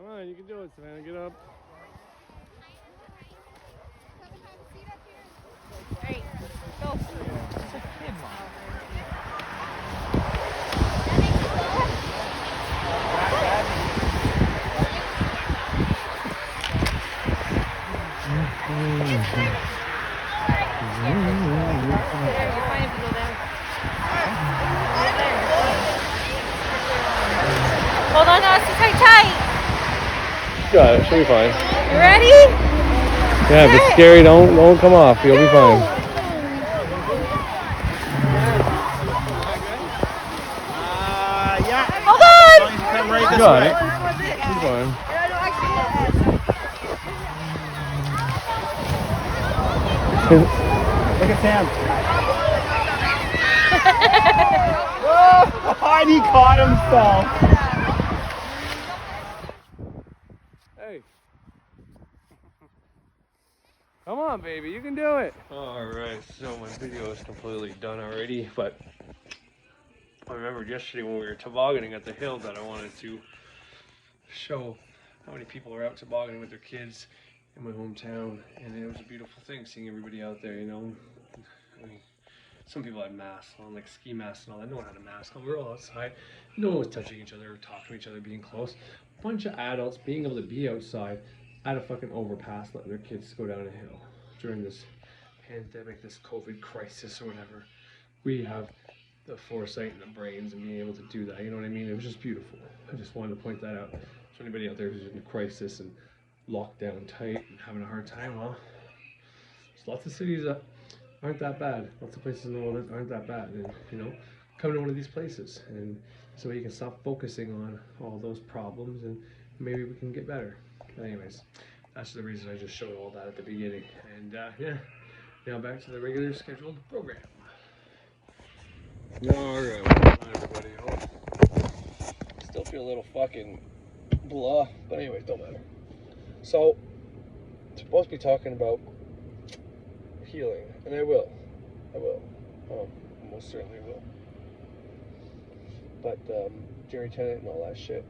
Come on, you can do it, Savannah. Get up. Alright, go. Hold on, Austin, tight. Got it. She'll be fine. You ready? Yeah, if it's scary, don't come off. You'll be fine. Yeah. Hold on. Right You this got way. it. You're fine. Look at Sam. Oh, and he caught himself. Hey. Come on, baby. You can do it. Alright, so my video is completely done already, but I remembered yesterday when we were tobogganing at the hill that I wanted to show how many people are out tobogganing with their kids in my hometown, and it was a beautiful thing seeing everybody out there, you know. I mean, some people had masks on, like ski masks and all that. No one had a mask on. We were all outside. No one was touching each other or talking to each other, being close. A bunch of adults being able to be outside at a fucking overpass, letting their kids go down a hill during this pandemic, this COVID crisis or whatever. We have the foresight and the brains and being able to do that. You know what I mean? It was just beautiful. I just wanted to point that out. So anybody out there who's in a crisis and locked down tight and having a hard time, well, there's lots of cities that aren't that bad. Lots of places in the world aren't that bad. And, you know, come to one of these places and so you can stop focusing on all those problems and maybe we can get better. But anyways, that's the reason I just showed all that at the beginning. And yeah, now back to the regular scheduled program. Alright, welcome on everybody. Still feel a little fucking blah, but anyways, don't matter. So, I'm supposed to be talking about healing, and I will. Most certainly will. But Jerry Tennant and all that shit.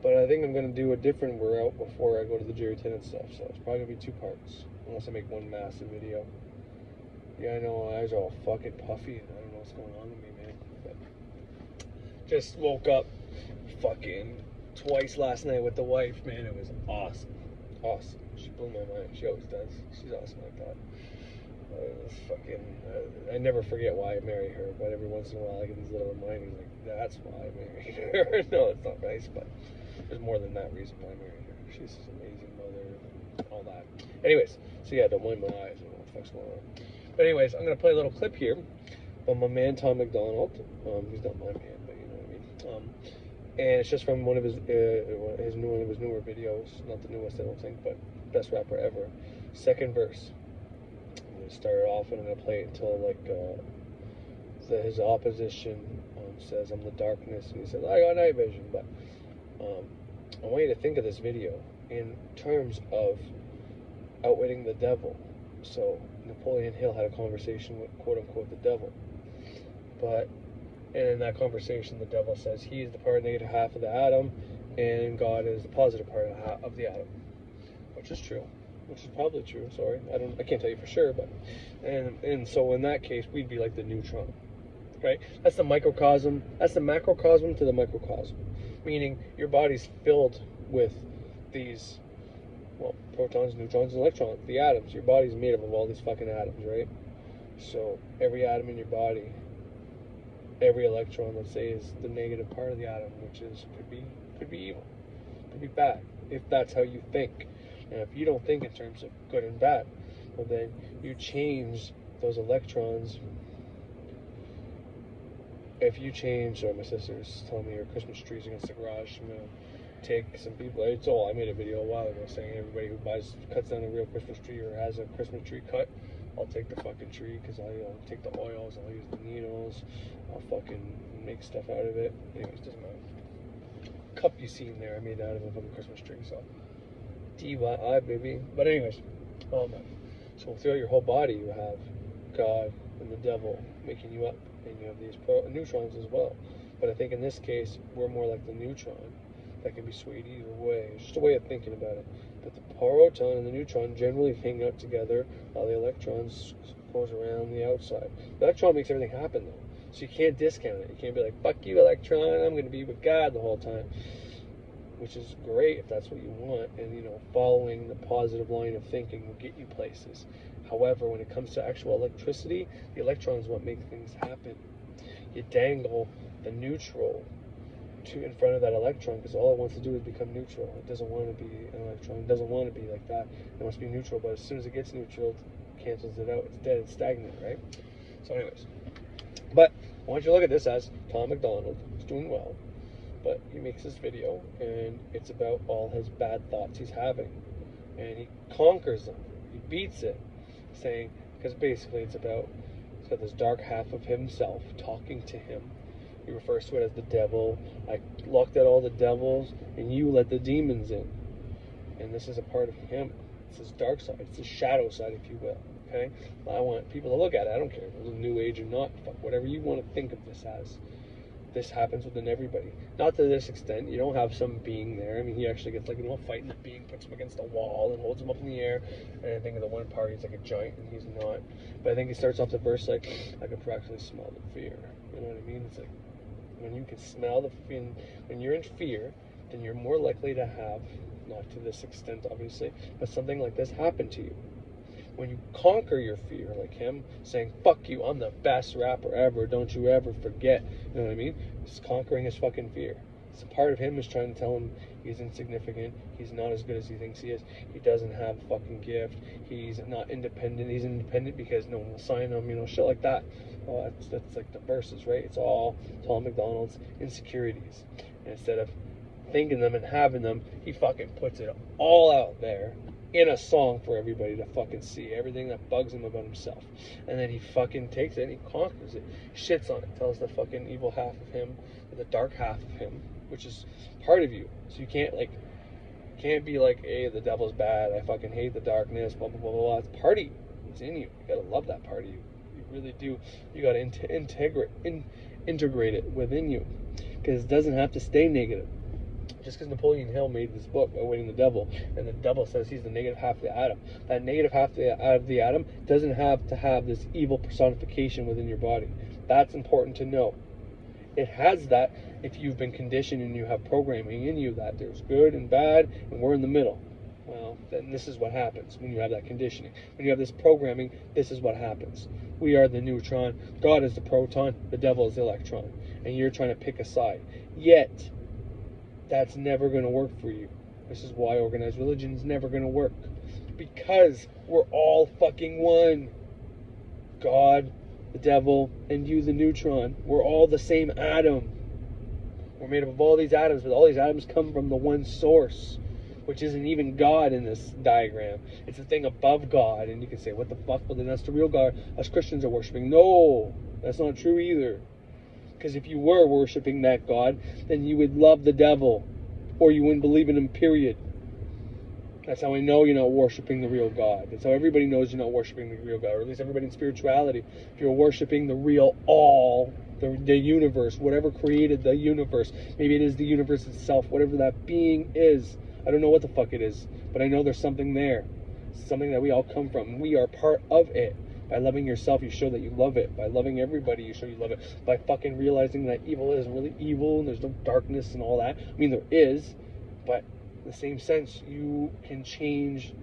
But I think I'm gonna do a different route before I go to the Jerry Tennant stuff. So it's probably gonna be 2 parts, unless I make one massive video. Yeah, I know my eyes are all fucking puffy, and I don't know what's going on with me, man. But just woke up fucking twice last night with the wife, man. It was awesome. Awesome. She blew my mind. She always does. She's awesome like that. I never forget why I marry her, but every once in a while I get these little reminders like, that's why I married her. No, it's not nice, but there's more than that reason why I married her. She's an amazing mother, all that. Anyways, so yeah, don't mind my eyes. I don't know what the fuck's going on. But anyways, I'm going to play a little clip here of my man, Tom MacDonald. He's not my man, but you know what I mean. And it's just from one of his newer videos. Not the newest, I don't think, but best rapper ever. Second verse. I'm going to start it off and I'm going to play it until like his opposition says, I'm the darkness. And he says, I got night vision. But I want you to think of this video in terms of outwitting the devil. So Napoleon Hill had a conversation with quote unquote the devil. And in that conversation the devil says he's the part negative half of the atom and God is the positive part of the atom. Which is true. Which is probably true, sorry. I can't tell you for sure, but and so in that case we'd be like the neutron. Right? That's the microcosm. That's the macrocosm to the microcosm. Meaning your body's filled with these protons, neutrons, and electrons, the atoms. Your body's made up of all these fucking atoms, right? So every atom in your body, every electron, let's say, is the negative part of the atom, which could be evil, could be bad, if that's how you think. And if you don't think in terms of good and bad, well then you change those electrons. If you change, my sister's telling me her Christmas tree's against the garage, I'm gonna take some people. I made a video a while ago saying everybody who cuts down a real Christmas tree or has a Christmas tree cut, I'll take the fucking tree because I'll take the oils, I'll use the needles, I'll fucking make stuff out of it. Anyways, doesn't matter. Cup you see in there, I made out of a fucking Christmas tree, so DIY, baby. But anyways, so throughout your whole body you have God and the devil making you up, and you have these neutrons as well. But I think in this case we're more like the neutron. that can be swayed either way. It's just a way of thinking about it. But the proton and the neutron generally hang out together while the electrons goes around the outside. The electron makes everything happen, though. So you can't discount it. You can't be like, fuck you, electron, I'm going to be with God the whole time. Which is great if that's what you want. And, following the positive line of thinking will get you places. However, when it comes to actual electricity, the electron is what makes things happen. You dangle the neutral in front of that electron because all it wants to do is become neutral. It doesn't want to be an electron. It doesn't want to be like that. It wants to be neutral, but as soon as it gets neutral, it cancels it out. It's dead. It's stagnant, right? So anyways. But I want you to look at this as Tom MacDonald. He's doing well. But he makes this video, and it's about all his bad thoughts he's having. And he conquers them. He beats it, saying, because basically it's got this dark half of himself talking to him. He refers to it as the devil. I looked at all the devils, and you let the demons in. And this is a part of him. It's his dark side. It's his shadow side, if you will. Okay? I want people to look at it. I don't care if it's a new age or not. Fuck, whatever you want to think of this as. This happens within everybody. Not to this extent. You don't have some being there. I mean, he actually gets fighting the being, puts him against a wall and holds him up in the air. And I think of the one part, he's like a giant, and he's not. But I think he starts off the verse like, I could practically smell the fear. You know what I mean? It's like, when you can smell when you're in fear, then you're more likely to have, not to this extent obviously, but something like this happen to you. When you conquer your fear, like him saying, fuck you, I'm the best rapper ever, don't you ever forget, you know what I mean? He's conquering his fucking fear. So part of him is trying to tell him he's insignificant, he's not as good as he thinks he is, he doesn't have a fucking gift, he's not independent, he's independent because no one will sign him, shit like that. Well, that's like the verses, right? It's all Tom MacDonald's insecurities. And instead of thinking them and having them, he fucking puts it all out there in a song for everybody to fucking see, everything that bugs him about himself. And then he fucking takes it and he conquers it, shits on it, tells the fucking evil half of him, or the dark half of him, which is part of you. So you can't be like, hey, the devil's bad, I fucking hate the darkness, blah blah blah blah. It's part of you. It's in you. You gotta love that part of you. You really do. You gotta integrate it within you, because it doesn't have to stay negative. Just because Napoleon Hill made this book, Awaiting the Devil, and the devil says he's the negative half of the atom. That negative half of the atom doesn't have to have this evil personification within your body. That's important to know. It has that if you've been conditioned and you have programming in you that there's good and bad, and we're in the middle. Well, then this is what happens when you have that conditioning. When you have this programming, this is what happens. We are the neutron, God is the proton, the devil is the electron, and you're trying to pick a side. Yet, that's never going to work for you. This is why organized religion is never going to work. Because we're all fucking one. God, the devil, and you, the neutron. We're all the same atom. We're made up of all these atoms, but all these atoms come from the one source, which isn't even God in this diagram. It's a thing above God, and you can say, what the fuck? Well, then that's the real God us Christians are worshiping. No, that's not true either. Because if you were worshiping that God, then you would love the devil, or you wouldn't believe in him, period. That's how I know you're not worshiping the real God. That's how everybody knows you're not worshiping the real God, or at least everybody in spirituality. If you're worshiping the real all, the universe, whatever created the universe, maybe it is the universe itself, whatever that being is. I don't know what the fuck it is, but I know there's something there. Something that we all come from. We are part of it. By loving yourself, you show that you love it. By loving everybody, you show you love it. By fucking realizing that evil isn't really evil and there's no darkness and all that. I mean, there is, but in the same sense, you can change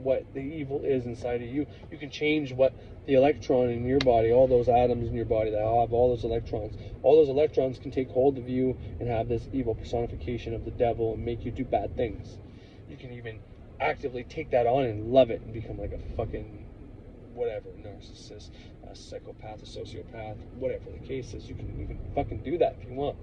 what the evil is inside of you. You can change what the electron in your body, all those atoms in your body that have all those electrons can take hold of you and have this evil personification of the devil and make you do bad things. You can even actively take that on and love it and become like a fucking whatever, narcissist, a psychopath, a sociopath, whatever the case is. You can fucking do that if you want.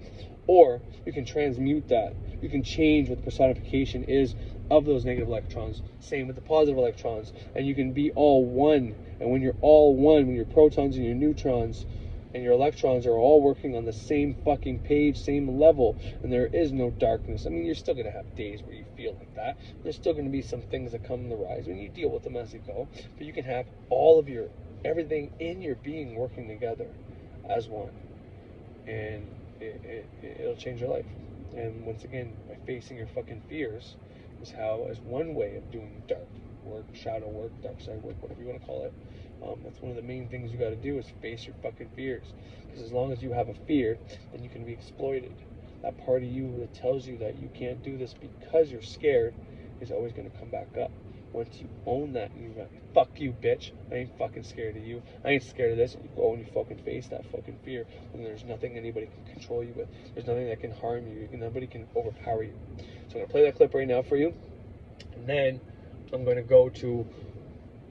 Or you can transmute that. You can change what the personification is of those negative electrons. Same with the positive electrons. And you can be all one. And when you're all one, when your protons and your neutrons and your electrons are all working on the same fucking page, same level, and there is no darkness. I mean, you're still going to have days where you feel like that. There's still going to be some things that come in the rise when you deal with them as they go. But you can have all of everything in your being working together as one. And it'll change your life. And once again, by facing your fucking fears is one way of doing dark work, shadow work, dark side work, whatever you want to call it. That's one of the main things you got to do is face your fucking fears. Because as long as you have a fear, then you can be exploited. That part of you that tells you that you can't do this because you're scared is always going to come back up. Once you own that, and you're like, fuck you, bitch. I ain't fucking scared of you. I ain't scared of this. And you go and you fucking face that fucking fear. And there's nothing anybody can control you with. There's nothing that can harm you. Nobody can overpower you. So I'm going to play that clip right now for you. And then I'm going to go to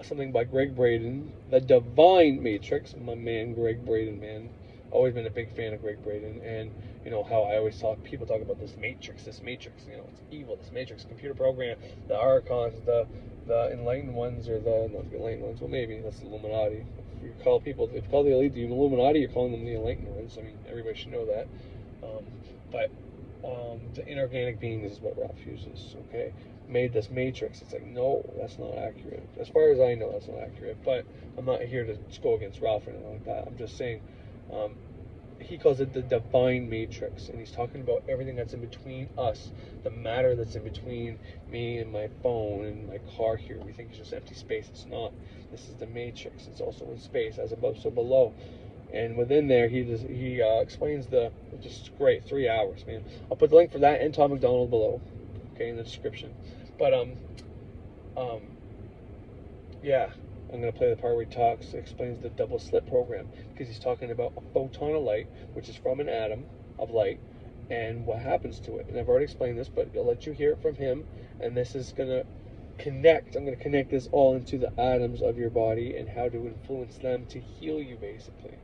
something by Gregg Brandon, The Divine Matrix. My man, Gregg Brandon, man. Always been a big fan of Gregg Brandon. And you know how I always people talk about this matrix, you know, it's evil, this matrix, computer program, the archons, the enlightened ones, or not the enlightened ones, well maybe, that's the Illuminati. If you call the elite the Illuminati, you're calling them the enlightened ones. I mean, everybody should know that. But the inorganic beings is what Ralph uses, okay? Made this matrix. It's like, no, that's not accurate. As far as I know, that's not accurate. But I'm not here to go against Ralph or anything like that. I'm just saying, he calls it the divine matrix, and he's talking about everything that's in between us, the matter that's in between me and my phone and my car here. We think it's just empty space. It's not. This is the matrix. It's also in space, as above, so below. And within there, he explains just great, 3 hours, man. I'll put the link for that and Tom MacDonald below, okay, in the description. But yeah. I'm going to play the part where he explains the double slit program, because he's talking about a photon of light, which is from an atom of light, and what happens to it. And I've already explained this, but I'll let you hear it from him, and this is going to connect. I'm going to connect this all into the atoms of your body and how to influence them to heal you, basically.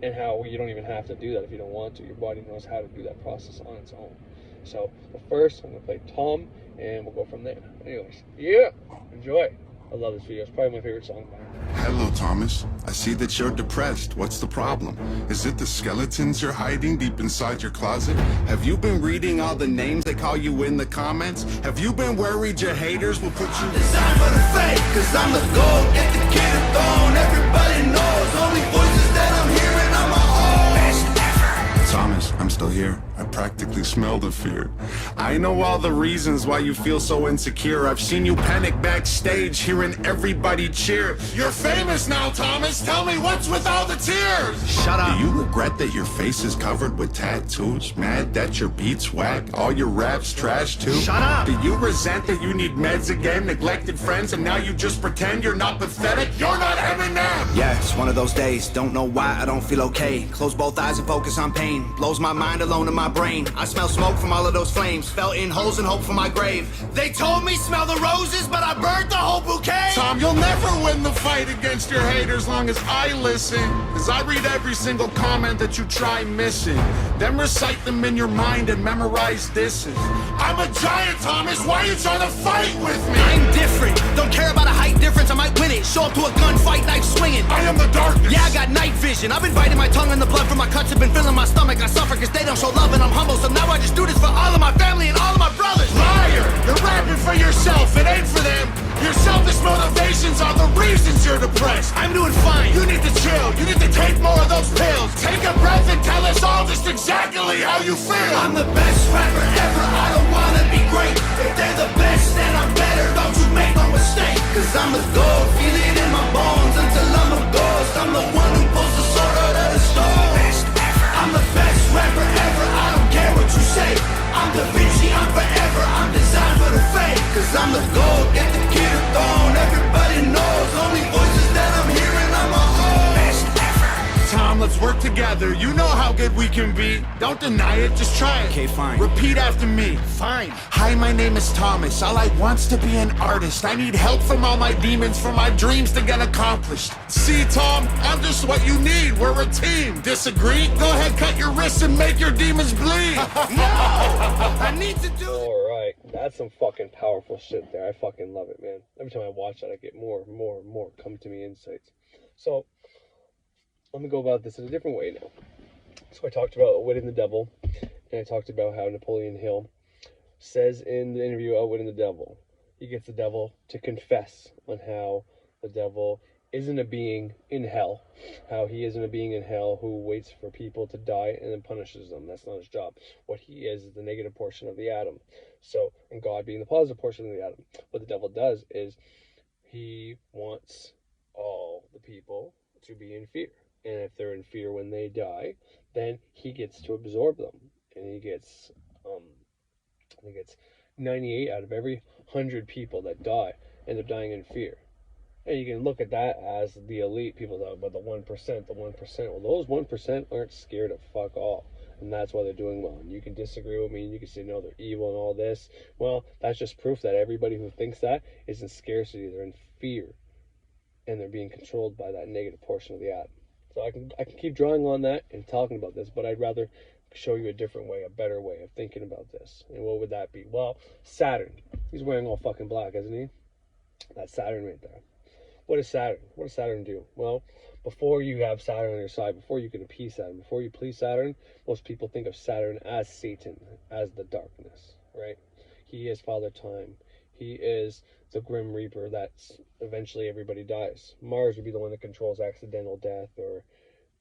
And how you don't even have to do that if you don't want to. Your body knows how to do that process on its own. So, but first, I'm going to play Tom, and we'll go from there. Anyways, yeah, enjoy. I love this video. It's probably my favorite song by him. Hello, Thomas. I see that you're depressed. What's the problem? Is it the skeletons you're hiding deep inside your closet? Have you been reading all the names they call you in the comments? Have you been worried your haters will put you designed for the fake? Cause I'm the gold, get the kid a throne. Everybody knows, only voices that I'm hearing are my own. Best ever. Thomas, I'm still here. I practically smell the fear. I know all the reasons why you feel so insecure. I've seen you panic backstage, hearing everybody cheer. You're famous now, Thomas. Tell me what's with all the tears. Shut up. Do you regret that your face is covered with tattoos? Mad that your beats whack? All your raps trash too? Shut up. Do you resent that you need meds again? Neglected friends and now you just pretend you're not pathetic? You're not Eminem. Yeah, it's one of those days. Don't know why I don't feel okay. Close both eyes and focus on pain. Blows my mind alone in my brain. I smell smoke from all of those flames. Fell in holes and hope for my grave. They told me smell the roses, but I burned the whole bouquet. Tom, you'll never win the fight against your haters long as I listen. Cause I read every single comment that you try missing. Then recite them in your mind and memorize this. I'm a giant, Thomas. Why are you trying to fight with me? I'm different. Don't care about a height difference. I might win it. Show up to a gunfight, knife swinging. I am the darkness. Yeah, I got night vision. I've been biting my tongue and the blood from my cuts have been filling my stomach. I suffer cause they don't show love and I'm humble. So now I just do this for all of my family and all of my brothers. Liar! You're rapping for yourself. It ain't for them. Your selfish motivations are the reasons you're depressed. I'm doing fine. You need to chill. You need to take more of those pills. Take a breath and tell us all just exactly how you feel. I'm the best rapper ever. I don't wanna be great. If they're the best, then I'm better. Don't you make no mistake. Cause I'm the gold. Feel it in my bones until I'm a ghost. I'm the one who pulls the sword out of the stone. Best ever. I'm the best rapper ever. I don't care what you say. I'm Da Vinci, I'm forever. I'm designed for the fake. Cause I'm the gold. Get the kid a throne. Everybody knows. Only voices that I'm hearing are my own. Best ever. Tom, let's work together. You know how good we can be. Don't deny it, just try it. Okay, fine. Repeat after me. Fine. Hi, my name is Thomas. All I want's to be an artist. I need help from all my demons for my dreams to get accomplished. See, Tom, I'm just what you need. We're a team. Disagree? Go ahead, cut your wrists and make your demons bleed. No! I need to do it. Alright, that's some fucking powerful shit there. I fucking love it, man. Every time I watch that, I get more and more come to me insights. So, let me go about this in a different way now. So I talked about Wit and the Devil, and I talked about how Napoleon Hill says in the interview Wit and the Devil, he gets the devil to confess on how the devil isn't a being in hell, how he isn't a being in hell who waits for people to die and then punishes them. That's not his job. What he is the negative portion of the atom. So, and God being the positive portion of the atom. What the devil does is he wants all the people to be in fear. And if they're in fear when they die, then he gets to absorb them. And he gets, I think it's 98 out of every 100 people that die, and they're dying in fear. And you can look at that as the elite. People talk about the 1%, the 1%. Well, those 1% aren't scared of fuck all. And that's why they're doing well. And you can disagree with me, and you can say, no, they're evil and all this. Well, that's just proof that everybody who thinks that is in scarcity. They're in fear. And they're being controlled by that negative portion of the atom. So I can keep drawing on that and talking about this, but I'd rather show you a different way, a better way of thinking about this. And what would that be? Well, Saturn. He's wearing all fucking black, isn't he? That's Saturn right there. What is Saturn? What does Saturn do? Well, before you have Saturn on your side, before you can appease Saturn, before you please Saturn, most people think of Saturn as Satan, as the darkness, right? He is Father Time. He is the Grim Reaper that's eventually everybody dies. Mars would be the one that controls accidental death or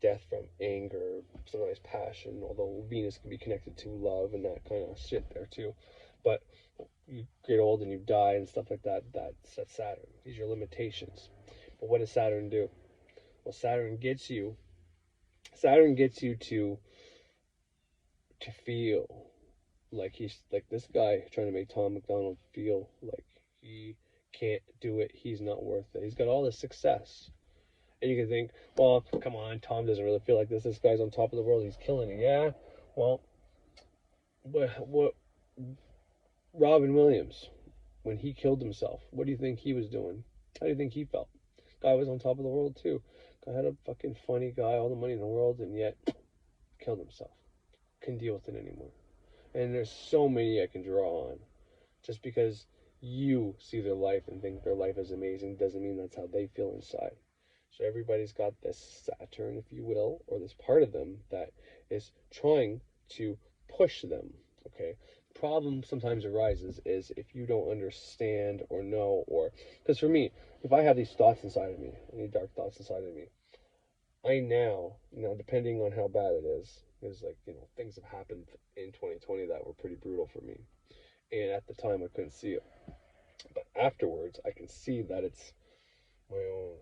death from anger, sometimes passion, although Venus can be connected to love and that kind of shit there too. But you get old and you die and stuff like that, that's Saturn. These are your limitations. But what does Saturn do? Well, Saturn gets you to feel like he's like this guy trying to make Tom MacDonald feel like he can't do it, he's not worth it. He's got all this success. And you can think, well, come on, Tom doesn't really feel like this. This guy's on top of the world, he's killing it. Yeah, well, what Robin Williams, when he killed himself, what do you think he was doing? How do you think he felt? Guy was on top of the world too. Guy had a fucking funny guy, all the money in the world, and yet killed himself. Couldn't deal with it anymore. And there's so many I can draw on. Just because you see their life and think their life is amazing doesn't mean that's how they feel inside. So everybody's got this Saturn, if you will, or this part of them that is trying to push them, okay? Problem sometimes arises is if you don't understand or know, or because for me, if I have these thoughts inside of me, any dark thoughts inside of me, I now, depending on how bad it is, because things have happened in 2020 that were pretty brutal for me, and at the time I couldn't see it, but afterwards I can see that it's my own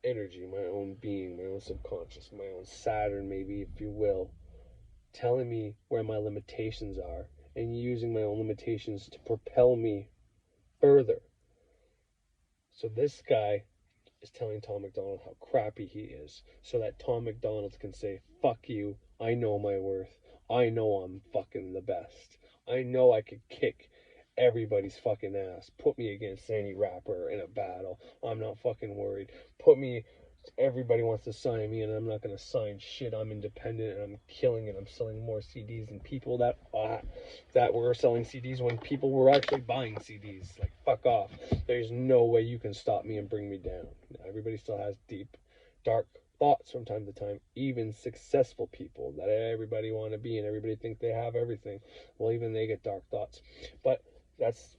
energy, my own being, my own subconscious, my own Saturn, maybe, if you will, telling me where my limitations are and using my own limitations to propel me further. So this guy is telling Tom MacDonald how crappy he is so that Tom MacDonald can say, fuck you, I know my worth, I know I'm fucking the best, I know I could kick everybody's fucking ass, put me against any rapper in a battle, I'm not fucking worried, everybody wants to sign me and I'm not going to sign shit, I'm independent and I'm killing it, I'm selling more CDs than people that were selling CDs when people were actually buying CDs, like fuck off, there's no way you can stop me and bring me down. Everybody still has deep, dark thoughts from time to time, even successful people that everybody want to be and everybody think they have everything, well even they get dark thoughts. But that's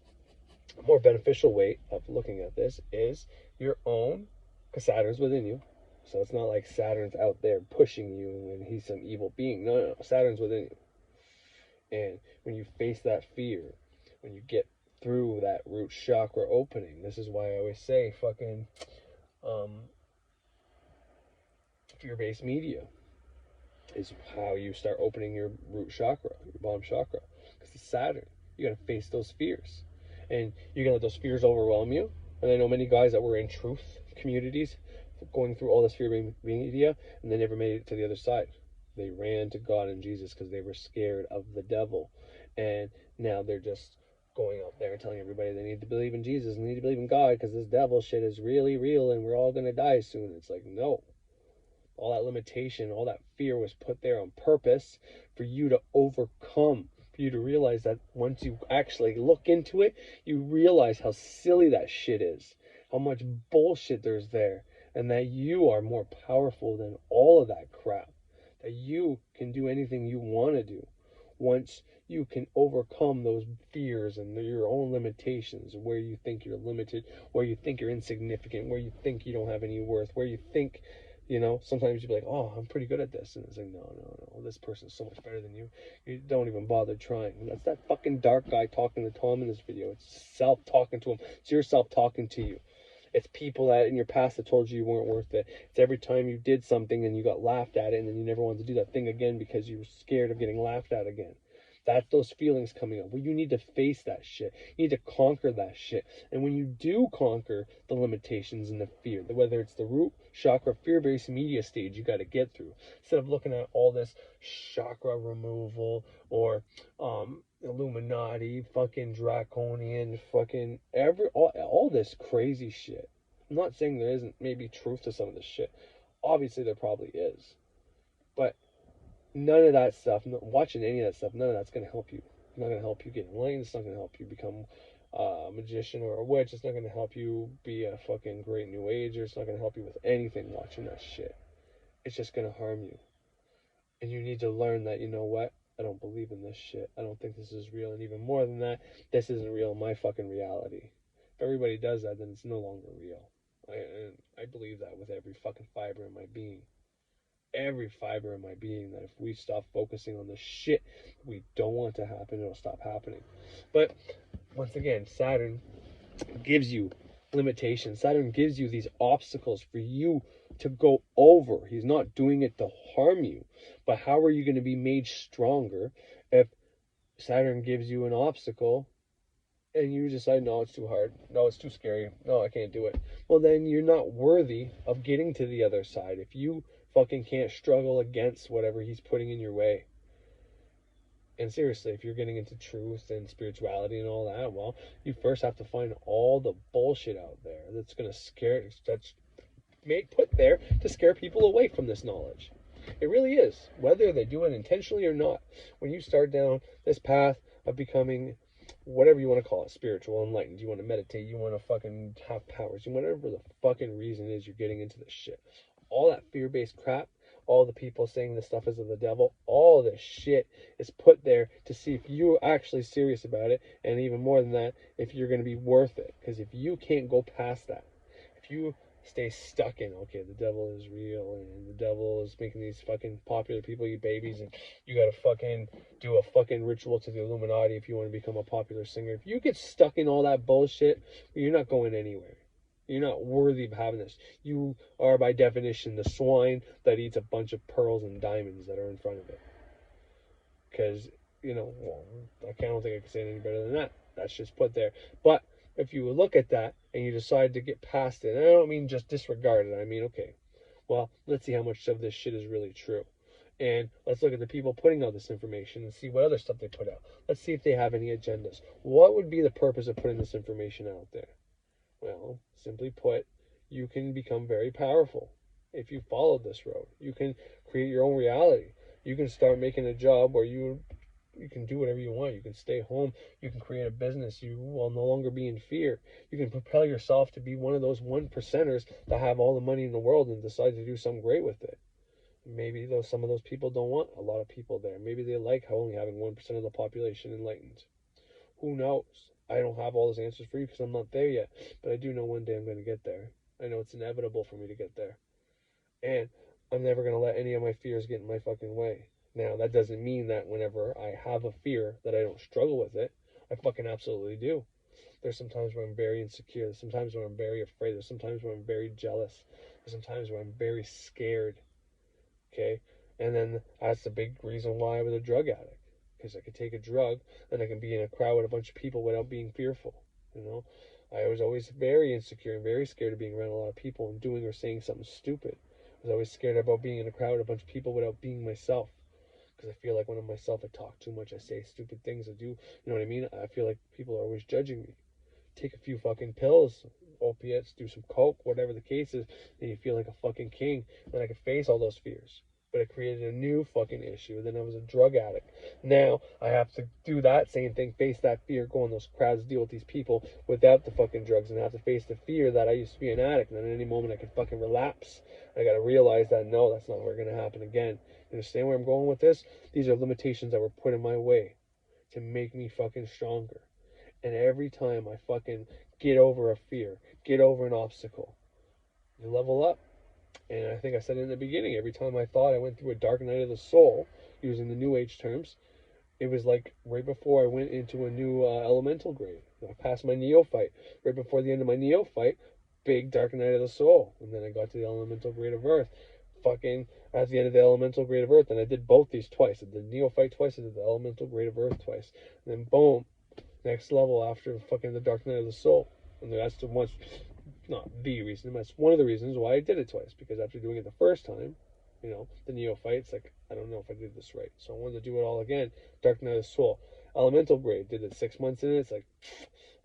a more beneficial way of looking at this is your own, because Saturn's within you. So it's not like Saturn's out there pushing you and he's some evil being. No, Saturn's within you. And when you face that fear, when you get through that root chakra opening, this is why I always say fucking fear-based media is how you start opening your root chakra, your bottom chakra, because it's Saturn. You gotta face those fears, and you can let those fears overwhelm you. And I know many guys that were in truth communities going through all this fear media, and they never made it to the other side. They ran to God and Jesus because they were scared of the devil, and now they're just going out there and telling everybody they need to believe in Jesus and need to believe in God because this devil shit is really real and we're all gonna die soon. It's like, no. All that limitation, all that fear was put there on purpose for you to overcome, for you to realize that once you actually look into it, you realize how silly that shit is, how much bullshit there's there, and that you are more powerful than all of that crap, that you can do anything you want to do. once you can overcome those fears and your own limitations, where you think you're limited, where you think you're insignificant, where you think you don't have any worth, where you think, sometimes you'll be like, oh, I'm pretty good at this. And it's like, no, this person's so much better than you. You don't even bother trying. And that's that fucking dark guy talking to Tom in this video. It's self talking to him. It's yourself talking to you. It's people that in your past that told you weren't worth it. It's every time you did something and you got laughed at it and then you never wanted to do that thing again because you were scared of getting laughed at again. That's those feelings coming up. Well, you need to face that shit. You need to conquer that shit. And when you do conquer the limitations and the fear, whether it's the root chakra fear-based media stage you got to get through, instead of looking at all this chakra removal or Illuminati, fucking draconian, fucking all this crazy shit. I'm not saying there isn't maybe truth to some of this shit. Obviously there probably is. But none of that stuff, watching any of that stuff, none of that's going to help you. It's not going to help you get enlightened. It's not going to help you become a magician or a witch. It's not going to help you be a fucking great new ager. It's not going to help you with anything watching that shit. It's just going to harm you. And you need to learn that, you know what? I don't believe in this shit. I don't think this is real. And even more than that, this isn't real in my fucking reality. If everybody does that, then it's no longer real. I believe that with every fucking fiber in my being. Every fiber in my being, that if we stop focusing on the shit we don't want to happen, it'll stop happening. But once again, Saturn gives you limitations. Saturn gives you these obstacles for you to go over. He's not doing it to harm you. But how are you going to be made stronger if Saturn gives you an obstacle and you decide, no, it's too hard. No, it's too scary. No, I can't do it. Well, then you're not worthy of getting to the other side if you fucking can't struggle against whatever he's putting in your way. And seriously, if you're getting into truth and spirituality and all that, well, you first have to find all the bullshit out there that's going to that's put there to scare people away from this knowledge. It really is, whether they do it intentionally or not. When you start down this path of becoming whatever you want to call it, spiritual, enlightened, you want to meditate, you want to fucking have powers, whatever the fucking reason is you're getting into this shit. All that fear-based crap, all the people saying this stuff is of the devil, all this shit is put there to see if you're actually serious about it, and even more than that, if you're going to be worth it. Because if you can't go past that, if you stay stuck in, okay, the devil is real, and the devil is making these fucking popular people eat babies, and you gotta fucking do a fucking ritual to the Illuminati if you want to become a popular singer. If you get stuck in all that bullshit, you're not going anywhere. You're not worthy of having this. You are, by definition, the swine that eats a bunch of pearls and diamonds that are in front of it. Because, well, I don't think I can say it any better than that. That's just put there. But if you look at that and you decide to get past it, and I don't mean just disregard it. I mean, okay, well, let's see how much of this shit is really true. And let's look at the people putting out this information and see what other stuff they put out. Let's see if they have any agendas. What would be the purpose of putting this information out there? Well, simply put, you can become very powerful if you follow this road. You can create your own reality. You can start making a job where you can do whatever you want. You can stay home. You can create a business. You will no longer be in fear. You can propel yourself to be one of those 1%ers that have all the money in the world and decide to do something great with it. Maybe some of those people don't want a lot of people there. Maybe they like only having 1% of the population enlightened. Who knows? I don't have all those answers for you because I'm not there yet. But I do know one day I'm going to get there. I know it's inevitable for me to get there. And I'm never going to let any of my fears get in my fucking way. Now, that doesn't mean that whenever I have a fear that I don't struggle with it. I fucking absolutely do. There's some times where I'm very insecure. There's some times where I'm very afraid. There's some times where I'm very jealous. There's some times where I'm very scared. Okay? And then that's the big reason why I was a drug addict. Because I could take a drug and I can be in a crowd with a bunch of people without being fearful. I was always very insecure and very scared of being around a lot of people and doing or saying something stupid. I was always scared about being in a crowd with a bunch of people without being myself. Because I feel like when I'm myself, I talk too much, I say stupid things, I do, you know what I mean? I feel like people are always judging me. Take a few fucking pills, opiates, do some coke, whatever the case is, and you feel like a fucking king. Then I can face all those fears. But it created a new fucking issue. Then I was a drug addict. Now I have to do that same thing, face that fear, go in those crowds, deal with these people without the fucking drugs, and I have to face the fear that I used to be an addict, and at any moment I could fucking relapse. I gotta realize that no, that's not ever gonna happen again. You understand where I'm going with this? These are limitations that were put in my way to make me fucking stronger. And every time I fucking get over a fear, get over an obstacle, you level up. And I think I said it in the beginning, every time I thought I went through a dark night of the soul, using the New Age terms, it was like right before I went into a new elemental grade. I passed my neophyte. Right before the end of my neophyte, big dark night of the soul. And then I got to the elemental grade of earth. Fucking at the end of the elemental grade of earth. And I did both these twice. I did the neophyte twice. I did the elemental grade of earth twice. And then boom, next level after fucking the dark night of the soul. And that's the one. Not the reason, that's one of the reasons why I did it twice, because after doing it the first time, you know, the neophytes, like, I don't know if I did this right, so I wanted to do it all again. Dark Night of the Soul, elemental grade, did it 6 months in it. It's like,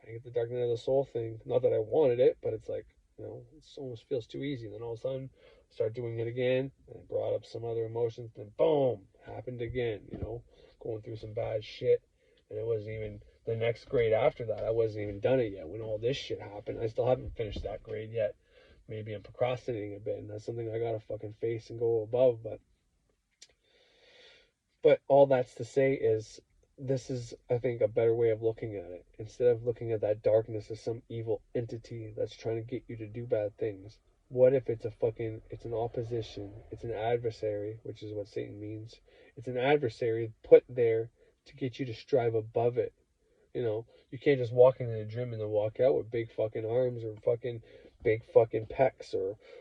I get the Dark Night of the Soul thing, not that I wanted it, but it's like, you know, it almost feels too easy. And then all of a sudden I start doing it again, and it brought up some other emotions, then boom, happened again, you know, going through some bad shit. And it wasn't even the next grade after that. I wasn't even done it yet when all this shit happened. I still haven't finished that grade yet. Maybe I'm procrastinating a bit, and that's something I gotta fucking face and go above. But all that's to say is, this is, I think, a better way of looking at it. Instead of looking at that darkness as some evil entity that's trying to get you to do bad things, what if it's it's an opposition, it's an adversary, which is what Satan means. It's an adversary put there to get you to strive above it. You know, you can't just walk into the gym and then walk out with big fucking arms or fucking big fucking pecs,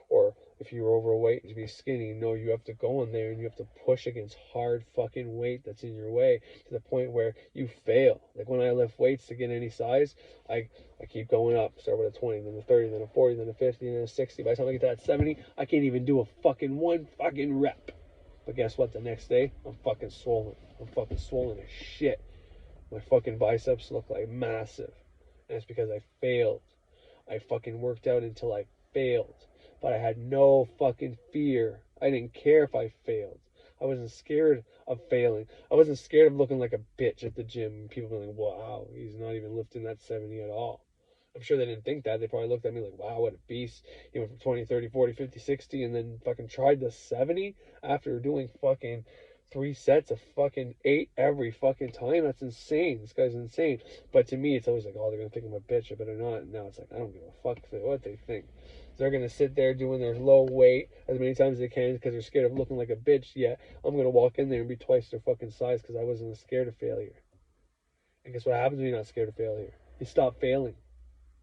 or if you're overweight to be skinny. No, you have to go in there and you have to push against hard fucking weight that's in your way to the point where you fail. Like when I lift weights to get any size, I keep going up. Start with a 20, then a 30, then a 40, then a 50, then a 60. By the time I get to that 70, I can't even do a fucking one fucking rep. But guess what? The next day, I'm fucking swollen. I'm fucking swollen as shit. My fucking biceps look like massive. And it's because I failed. I fucking worked out until I failed. But I had no fucking fear. I didn't care if I failed. I wasn't scared of failing. I wasn't scared of looking like a bitch at the gym. People being like, wow, he's not even lifting that 70 at all. I'm sure they didn't think that. They probably looked at me like, wow, what a beast. He went from 20, 30, 40, 50, 60, and then fucking tried the 70 after doing fucking 3 sets of fucking 8 every fucking time. That's insane. This guy's insane. But to me, it's always like, oh, they're going to think I'm a bitch. I better not. And now it's like, I don't give a fuck what they think. They're going to sit there doing their low weight as many times as they can because they're scared of looking like a bitch. Yet I'm going to walk in there and be twice their fucking size because I wasn't scared of failure. And guess what happens when you're not scared of failure? You stop failing.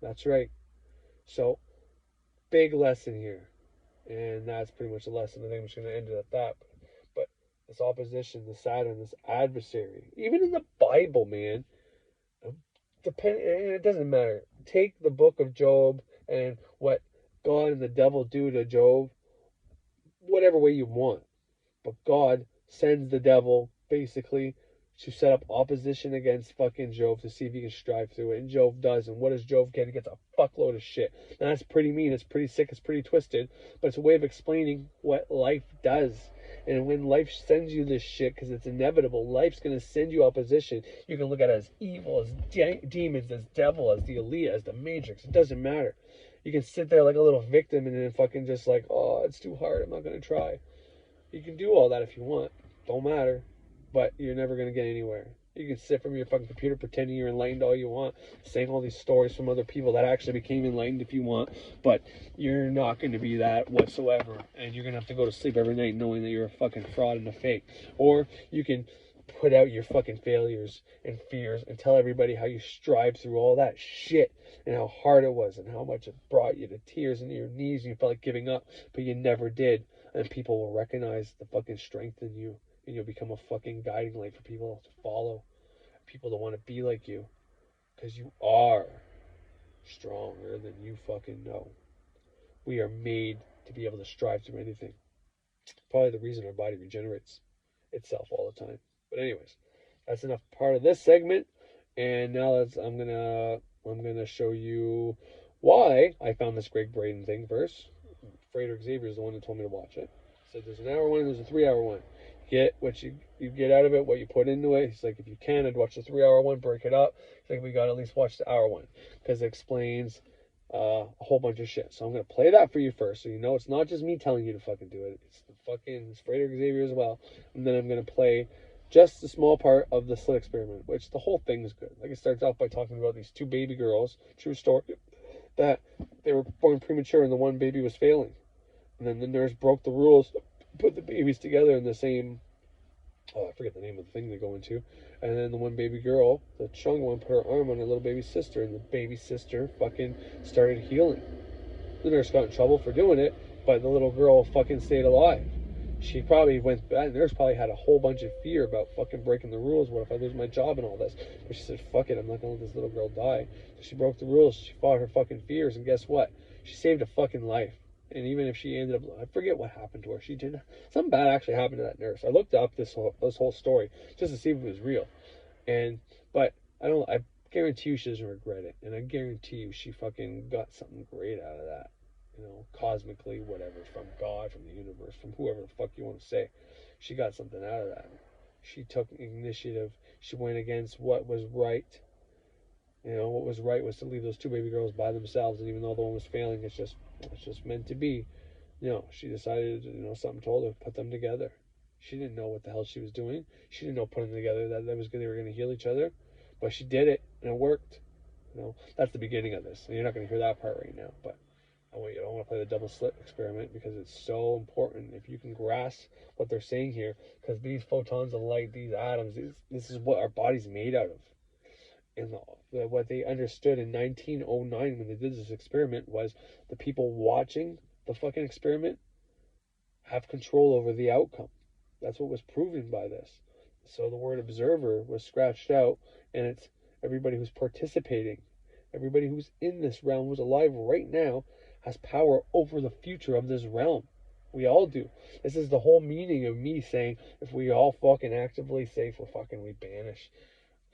That's right. So, big lesson here. And that's pretty much the lesson. I think I'm just going to end it at that. But this opposition, this Saturn, this adversary, even in the Bible, man, and it doesn't matter. Take the book of Job and what God and the devil do to Job, whatever way you want. But God sends the devil, basically, to set up opposition against fucking Job to see if he can strive through it. And Job does. And what does Job get? He gets a fuckload of shit. Now, that's pretty mean. It's pretty sick. It's pretty twisted. But it's a way of explaining what life does. And when life sends you this shit, because it's inevitable, life's going to send you opposition. You can look at it as evil, as demons, as devil, as the Elite, as the Matrix. It doesn't matter. You can sit there like a little victim and then fucking just like, oh, it's too hard. I'm not going to try. You can do all that if you want. Don't matter. But you're never going to get anywhere. You can sit from your fucking computer pretending you're enlightened all you want, saying all these stories from other people that actually became enlightened if you want, but you're not going to be that whatsoever. And you're going to have to go to sleep every night knowing that you're a fucking fraud and a fake. Or you can put out your fucking failures and fears and tell everybody how you strive through all that shit and how hard it was and how much it brought you to tears and your knees and you felt like giving up, but you never did. And people will recognize the fucking strength in you. And you'll become a fucking guiding light for people to follow. People that want to be like you. Because you are stronger than you fucking know. We are made to be able to strive through anything. Probably the reason our body regenerates itself all the time. But anyways, that's enough part of this segment. And now I'm gonna show you why I found this Gregg Brandon thing first. Frater Xavier is the one who told me to watch it. So there's an hour one and there's a 3 hour one. Get what you get out of it, what you put into it. He's like, if you can, I'd watch the 3 hour one, break it up. He's like, we got to at least watch the hour one because it explains a whole bunch of shit. So I'm going to play that for you first, so you know it's not just me telling you to fucking do it. It's Frater Xavier as well. And then I'm going to play just a small part of the slit experiment, which the whole thing is good. Like, it starts off by talking about these 2 baby girls, true story, that they were born premature and the one baby was failing. And then the nurse broke the rules, put the babies together in the same, I forget the name of the thing they go into. And then the one baby girl, the chung one, put her arm on her little baby sister, and the baby sister fucking started healing. The nurse got in trouble for doing it, but the little girl fucking stayed alive. She probably went back. The nurse probably had a whole bunch of fear about fucking breaking the rules. What if I lose my job and all this? But she said, fuck it, I'm not gonna let this little girl die. So she broke the rules. She fought her fucking fears, and guess what? She saved a fucking life. And even if she ended up, I forget what happened to her. She didn't. Something bad actually happened to that nurse. I looked up this whole story just to see if it was real. But I guarantee you she doesn't regret it. And I guarantee you she fucking got something great out of that. You know, cosmically, whatever, from God, from the universe, from whoever the fuck you want to say. She got something out of that. She took initiative. She went against what was right. You know, what was right was to leave those 2 baby girls by themselves. And even though the one was failing, it's just meant to be. You know, she decided, something told her, put them together. She didn't know what the hell she was doing. She didn't know putting them together that they were going to heal each other. But she did it, and it worked. You know, that's the beginning of this. And you're not going to hear that part right now. But I want to play the double slit experiment because it's so important. If you can grasp what they're saying here, because these photons of light, these atoms, this is what our body's made out of. And what they understood in 1909 when they did this experiment was the people watching the fucking experiment have control over the outcome. That's what was proven by this. So the word observer was scratched out, and it's everybody who's participating, everybody who's in this realm, who's alive right now, has power over the future of this realm. We all do. This is the whole meaning of me saying if we all fucking actively say we banish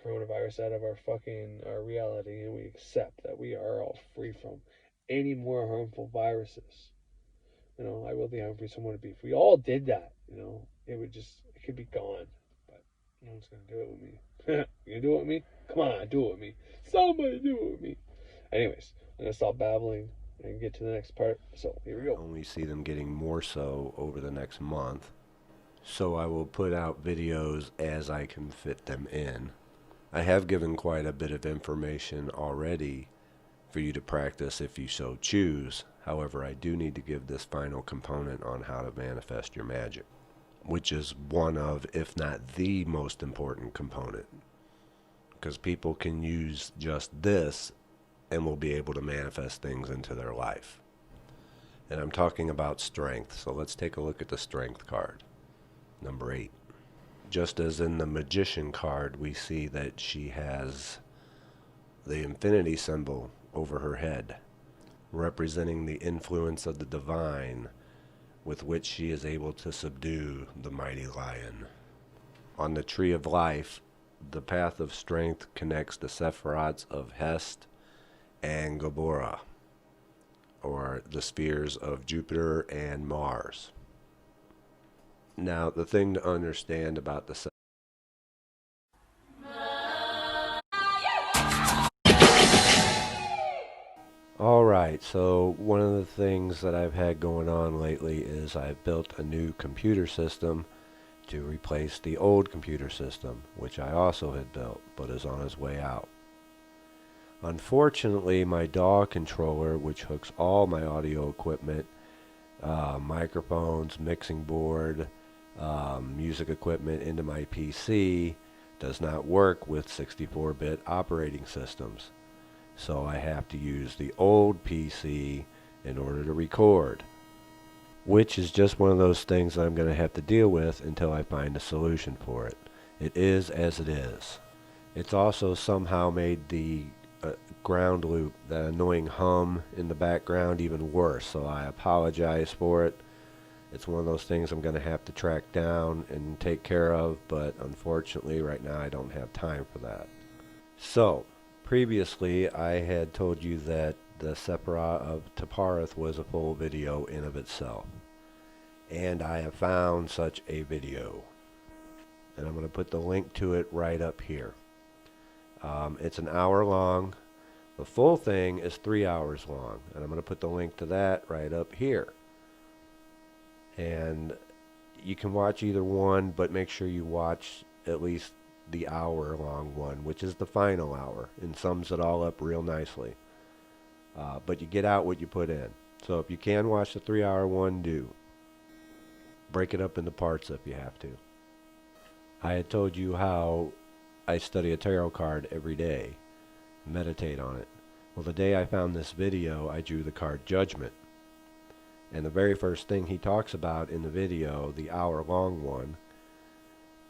coronavirus out of our reality, and we accept that we are all free from any more harmful viruses. I will be harmful someone to be. If we all did that, it could be gone. But no one's gonna do it with me. You gonna do it with me? Come on, do it with me. Somebody do it with me. Anyways, I'm gonna stop babbling and get to the next part. So here we go. Only see them getting more so over the next month. So I will put out videos as I can fit them in. I have given quite a bit of information already for you to practice if you so choose. However, I do need to give this final component on how to manifest your magic, which is one of, if not the most important component. Because people can use just this and will be able to manifest things into their life. And I'm talking about strength. So let's take a look at the strength card, number 8. Just as in the magician card, we see that she has the infinity symbol over her head, representing the influence of the divine with which she is able to subdue the mighty lion. On the tree of life, the path of strength connects the Sephiroths of Hest and Gabora, or the spheres of Jupiter and Mars. Now, the thing to understand about the Alright, so one of the things that I've had going on lately is I've built a new computer system to replace the old computer system, which I also had built, but is on its way out. Unfortunately, my DAW controller, which hooks all my audio equipment, microphones, mixing board, music equipment into my PC, does not work with 64-bit operating systems. So I have to use the old PC in order to record, which is just one of those things that I'm going to have to deal with until I find a solution for it. It is as it is. It's also somehow made the ground loop, that annoying hum in the background, even worse, so I apologize for it. It's one of those things I'm going to have to track down and take care of, but unfortunately right now I don't have time for that. So, previously I had told you that the Sephiroth of Taparath was a full video in of itself. and I have found such a video. And I'm going to put the link to it right up here. It's an hour long. The full thing is 3 hours long, and I'm going to put the link to that right up here. And you can watch either one, but make sure you watch at least the hour-long one, which is the final hour, and sums it all up real nicely. But you get out what you put in. So if you can watch the 3-hour one, do. Break it up into parts if you have to. I had told you how I study a tarot card every day, meditate on it. Well, the day I found this video, I drew the card Judgment. And the very first thing he talks about in the video, the hour-long one,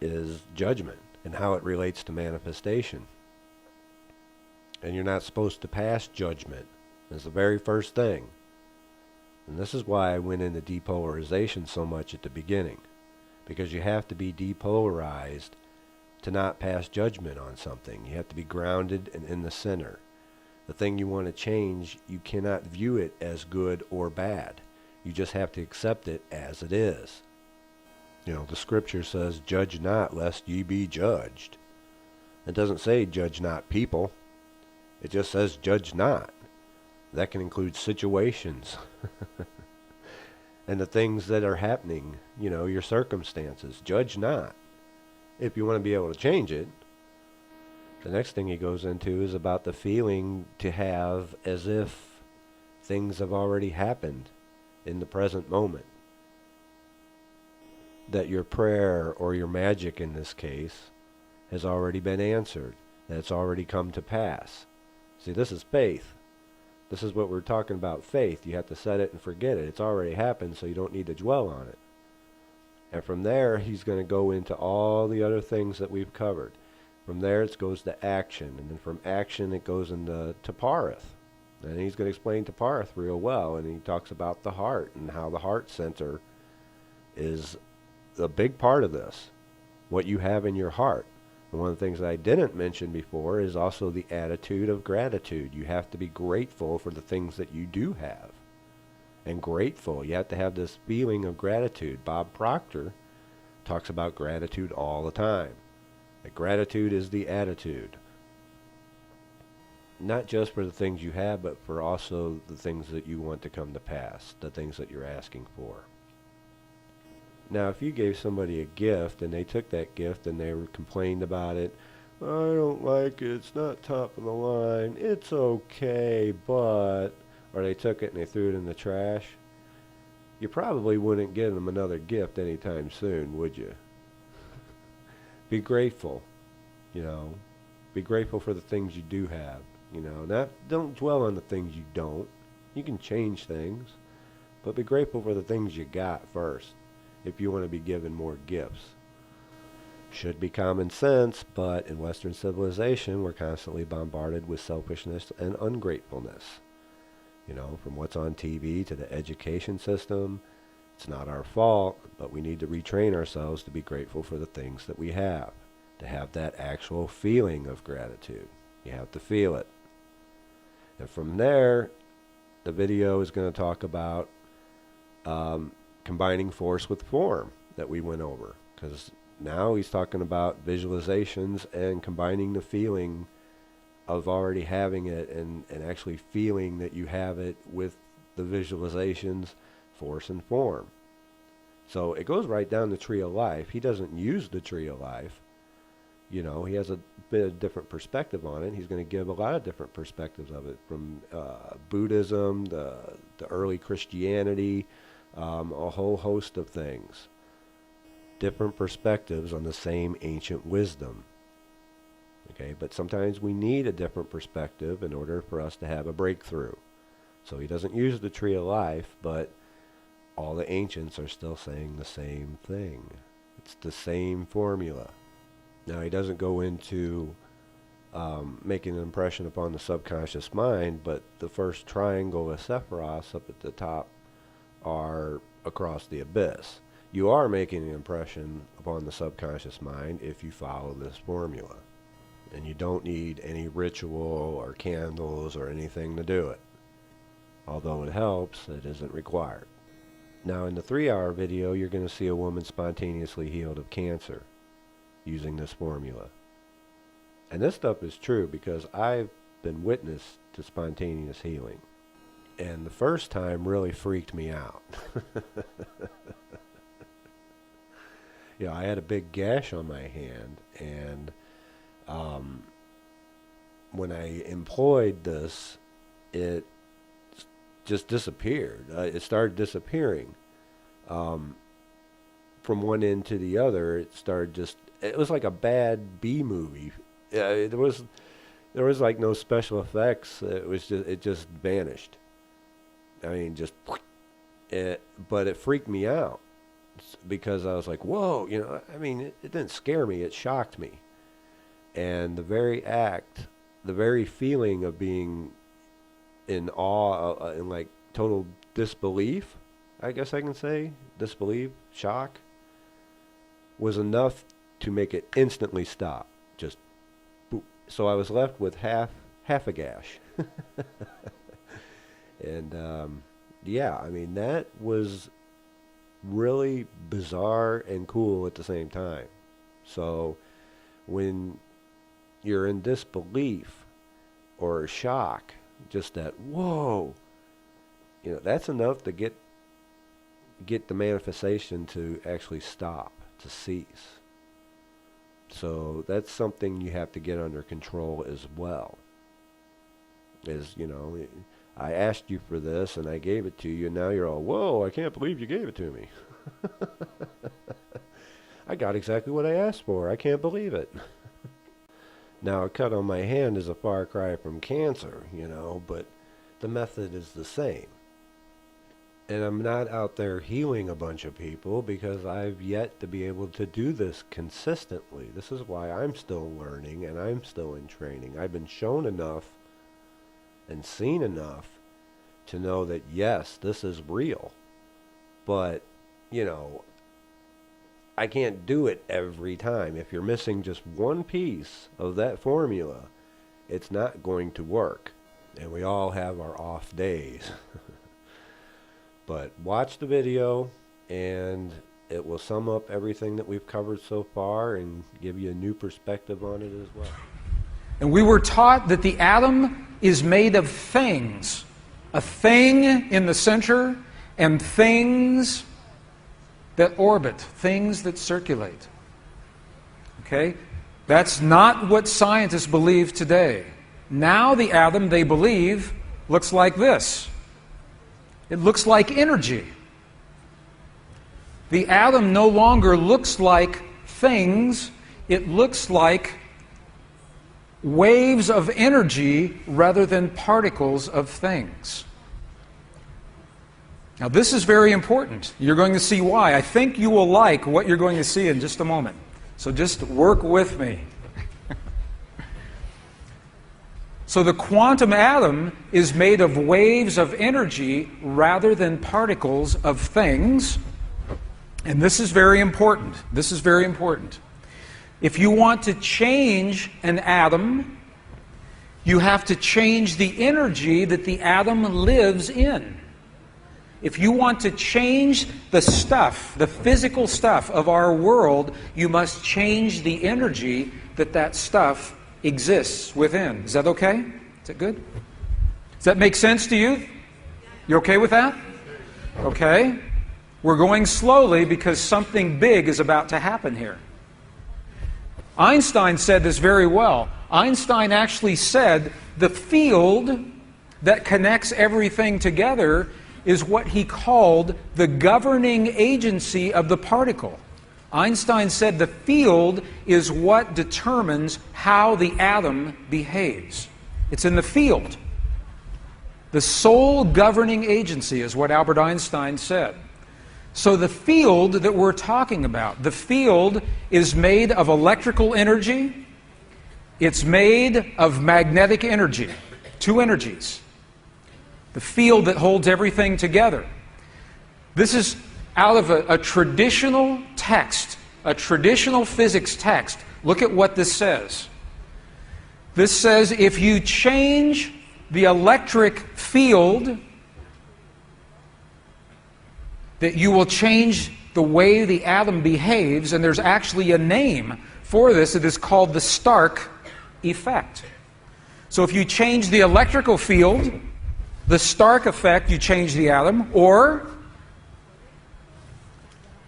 is judgment and how it relates to manifestation. And you're not supposed to pass judgment. That's the very first thing. And this is why I went into depolarization so much at the beginning. Because you have to be depolarized to not pass judgment on something. You have to be grounded and in the center. The thing you want to change, you cannot view it as good or bad. You just have to accept it as it is. You know, the scripture says, judge not lest ye be judged. It doesn't say judge not people. It just says judge not. That can include situations. And the things that are happening, you know, your circumstances. Judge not. If you want to be able to change it. The next thing he goes into is about the feeling to have as if things have already happened in the present moment. That your prayer, or your magic in this case, has already been answered. That it's already come to pass. See, this is faith. This is what we're talking about, faith. You have to set it and forget it. It's already happened, so you don't need to dwell on it. And from there, he's going to go into all the other things that we've covered. From there, it goes to action. And then from action, it goes into Taparith. And he's going to explain Taparith real well. And he talks about the heart and how the heart center is a big part of this. What you have in your heart. And one of the things that I didn't mention before is also the attitude of gratitude. You have to be grateful for the things that you do have. And grateful. You have to have this feeling of gratitude. Bob Proctor talks about gratitude all the time. That gratitude is the attitude. Not just for the things you have, but for also the things that you want to come to pass. The things that you're asking for. Now, if you gave somebody a gift and they took that gift and they complained about it, I don't like it, it's not top of the line, it's okay, but, or they took it and they threw it in the trash, you probably wouldn't get them another gift anytime soon, would you? Be grateful, you know. Be grateful for the things you do have, you know. Don't dwell on the things you don't. You can change things, but be grateful for the things you got first. If you want to be given more gifts. Should be common sense, but in Western civilization, we're constantly bombarded with selfishness and ungratefulness. You know, from what's on TV to the education system, it's not our fault, but we need to retrain ourselves to be grateful for the things that we have. To have that actual feeling of gratitude. You have to feel it. And from there, the video is going to talk about combining force with form that we went over, because now he's talking about visualizations and combining the feeling of already having it and actually feeling that you have it with the visualizations, force and form. So it goes right down the tree of life. He doesn't use the tree of life. You know, he has a bit of different perspective on it. He's going to give a lot of different perspectives of it, from Buddhism, the early Christianity, a whole host of things. Different perspectives on the same ancient wisdom. Okay, but sometimes we need a different perspective in order for us to have a breakthrough. So he doesn't use the tree of life, but all the ancients are still saying the same thing. It's the same formula. Now he doesn't go into making an impression upon the subconscious mind, but the first triangle of Sephiroth up at the top are across the abyss. You are making an impression upon the subconscious mind if you follow this formula. And you don't need any ritual or candles or anything to do it. Although it helps, it isn't required. Now, in the 3-hour video, you're going to see a woman spontaneously healed of cancer using this formula. And this stuff is true because I've been witness to spontaneous healing. And the first time really freaked me out. You know, I had a big gash on my hand, and when I employed this, it just disappeared. It started disappearing. From one end to the other, it was like a bad B movie. There was like no special effects. It just vanished. I mean, but it freaked me out because I was like, whoa, you know, I mean, it didn't scare me, it shocked me. And the very feeling of being in awe, in like total disbelief, I guess I can say, disbelief, shock, was enough to make it instantly stop. Just boop. So I was left with half a gash. And yeah, I mean, that was really bizarre and cool at the same time. So when you're in disbelief or shock, just that, whoa, you know, that's enough to get the manifestation to actually stop, to cease. So that's something you have to get under control as well. Is, you know, I asked you for this and I gave it to you, and now you're all, whoa, I can't believe you gave it to me. I got exactly what I asked for. I can't believe it. Now, a cut on my hand is a far cry from cancer, you know, but the method is the same. And I'm not out there healing a bunch of people because I've yet to be able to do this consistently. This is why I'm still learning and I'm still in training. I've been shown enough and seen enough to know that, yes, this is real. But, you know, I can't do it every time. If you're missing just one piece of that formula, it's not going to work. And we all have our off days. But watch the video, and it will sum up everything that we've covered so far and give you a new perspective on it as well. And we were taught that the atom is made of things. A thing in the center and things that orbit, things that circulate. Okay? That's not what scientists believe today. Now the atom, they believe, looks like this. It looks like energy. The atom no longer looks like things. It looks like waves of energy rather than particles of things. Now this is very important. You're going to see why. I think you will like what you're going to see in just a moment. So just work with me. So the quantum atom is made of waves of energy rather than particles of things. And this is very important. This is very important. If you want to change an atom, you have to change the energy that the atom lives in. If you want to change the stuff, the physical stuff of our world, you must change the energy that that stuff exists within. Is that okay? Is that good? Does that make sense to you? You okay with that? Okay. We're going slowly because something big is about to happen here. Einstein said this very well. Einstein actually said the field that connects everything together is what he called the governing agency of the particle. Einstein said the field is what determines how the atom behaves. It's in the field. The sole governing agency is what Albert Einstein said. So the field that we're talking about, the field is made of electrical energy. It's made of magnetic energy, two energies. The field that holds everything together. This is out of a traditional text, a traditional physics text. Look at what this says. This says if you change the electric field, that you will change the way the atom behaves, and there's actually a name for this. It is called the Stark effect. So if you change the electrical field, the Stark effect, you change the atom, or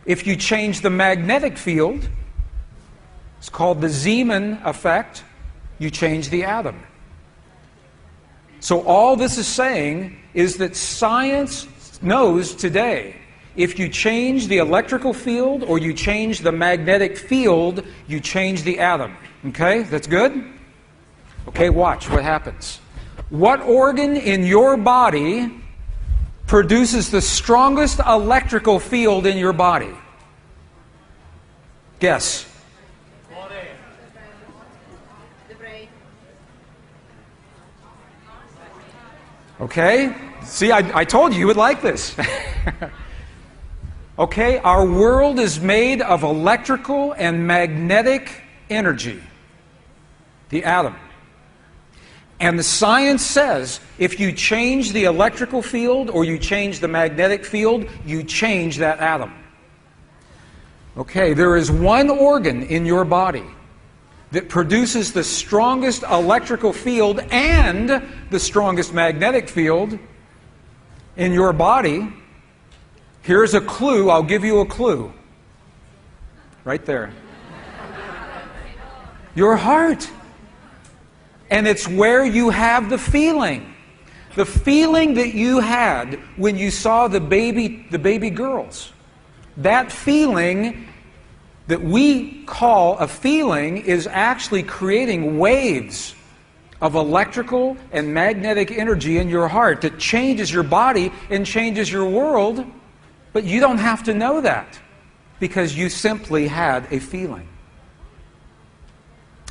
if you change the magnetic field, it's called the Zeeman effect, you change the atom. So all this is saying is that science knows today, if you change the electrical field or you change the magnetic field, you change the atom. Okay, that's good? Okay, watch what happens. What organ in your body produces the strongest electrical field in your body? Guess. Okay? See, I told you would like this. Okay, our world is made of electrical and magnetic energy, the atom. And the science says if you change the electrical field or you change the magnetic field, you change that atom. Okay, there is one organ in your body that produces the strongest electrical field and the strongest magnetic field in your body. Here's a clue. I'll give you a clue. Right there. Your heart. And it's where you have the feeling. The feeling that you had when you saw the baby girls. That feeling that we call a feeling is actually creating waves of electrical and magnetic energy in your heart that changes your body and changes your world, but you don't have to know that because you simply had a feeling.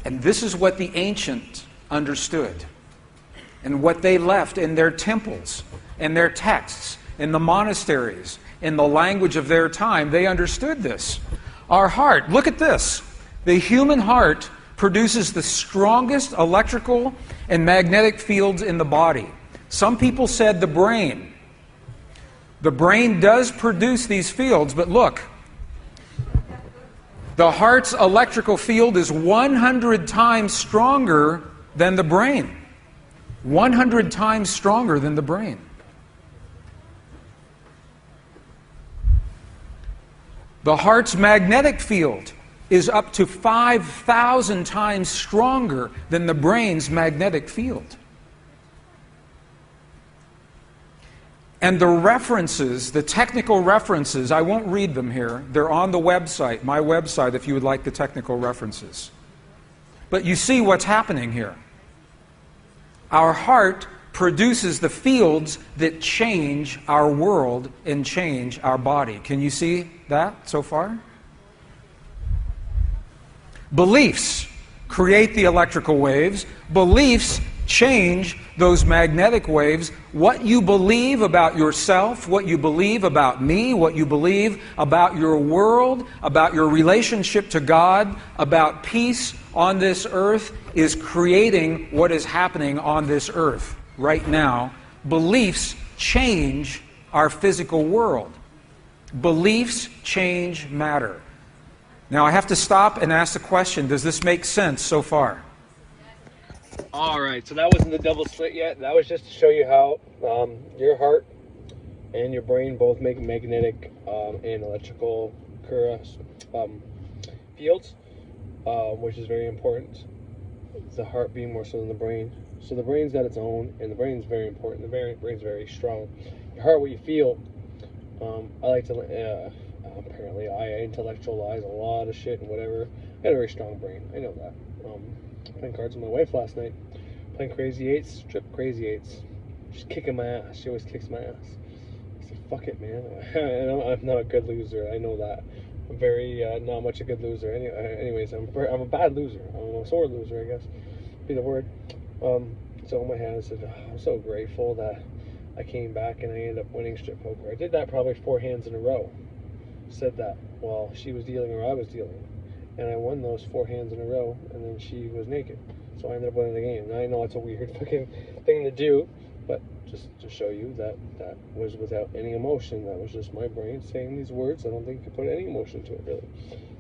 And this is what the ancients understood and what they left in their temples and their texts, in the monasteries, in the language of their time. They understood this. Our heart, look at this. The human heart produces the strongest electrical and magnetic fields in the body. Some people said the brain. The brain does produce these fields, but look. The heart's electrical field is 100 times stronger than the brain. 100 times stronger than the brain. The heart's magnetic field is up to 5,000 times stronger than the brain's magnetic field. And the references, the technical references, I won't read them here. They're on the website, my website, if you would like the technical references. But you see what's happening here. Our heart produces the fields that change our world and change our body. Can you see that so far? Beliefs create the electrical waves. Beliefs change those magnetic waves. What you believe about yourself, what you believe about me, what you believe about your world, about your relationship to God, about peace on this earth is creating what is happening on this earth right now. Beliefs change our physical world. Beliefs change matter. Now I have to stop and ask the question, does this make sense so far? Alright, so that wasn't the double split yet. That was just to show you how your heart and your brain both make magnetic and electrical fields, which is very important. The heart being more so than the brain. So the brain's got its own, and the brain's very important. The brain's very strong. Your heart, what you feel. I like to, apparently I intellectualize a lot of shit and whatever. I got a very strong brain. I know that. Playing cards with my wife last night. Playing crazy eights, trip crazy eights. She's kicking my ass. She always kicks my ass. I said, fuck it, man. I'm not a good loser. I know that. I'm very, not much a good loser. Anyways, I'm a bad loser. I'm a sore loser, I guess. Be the word. So in my head, I said, I'm so grateful that I came back and I ended up winning strip poker. I did that probably 4 hands in a row. Said that while she was dealing or I was dealing. And I won those 4 hands in a row, and then she was naked. So I ended up winning the game. And I know it's a weird fucking thing to do, But just to show you that that was without any emotion. That was just my brain saying these words. I don't think you can put any emotion to it, really.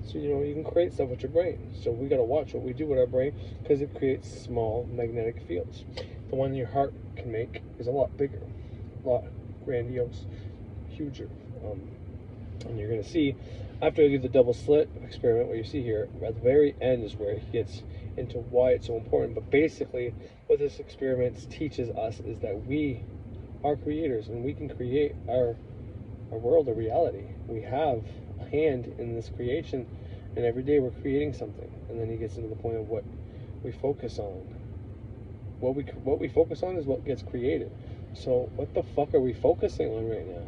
So, you know, you can create stuff with your brain. So we got to watch what we do with our brain, because it creates small magnetic fields. The one your heart can make is a lot bigger, a lot grandiose, huger. And you're going to see, after I do the double slit experiment, what you see here, at the very end is where it gets into why it's so important. But basically, what this experiment teaches us is that we are creators, and we can create our world, a reality. We have a hand in this creation, and every day we're creating something. And then he gets into the point of what we focus on. What we focus on is what gets created. So what the fuck are we focusing on right now?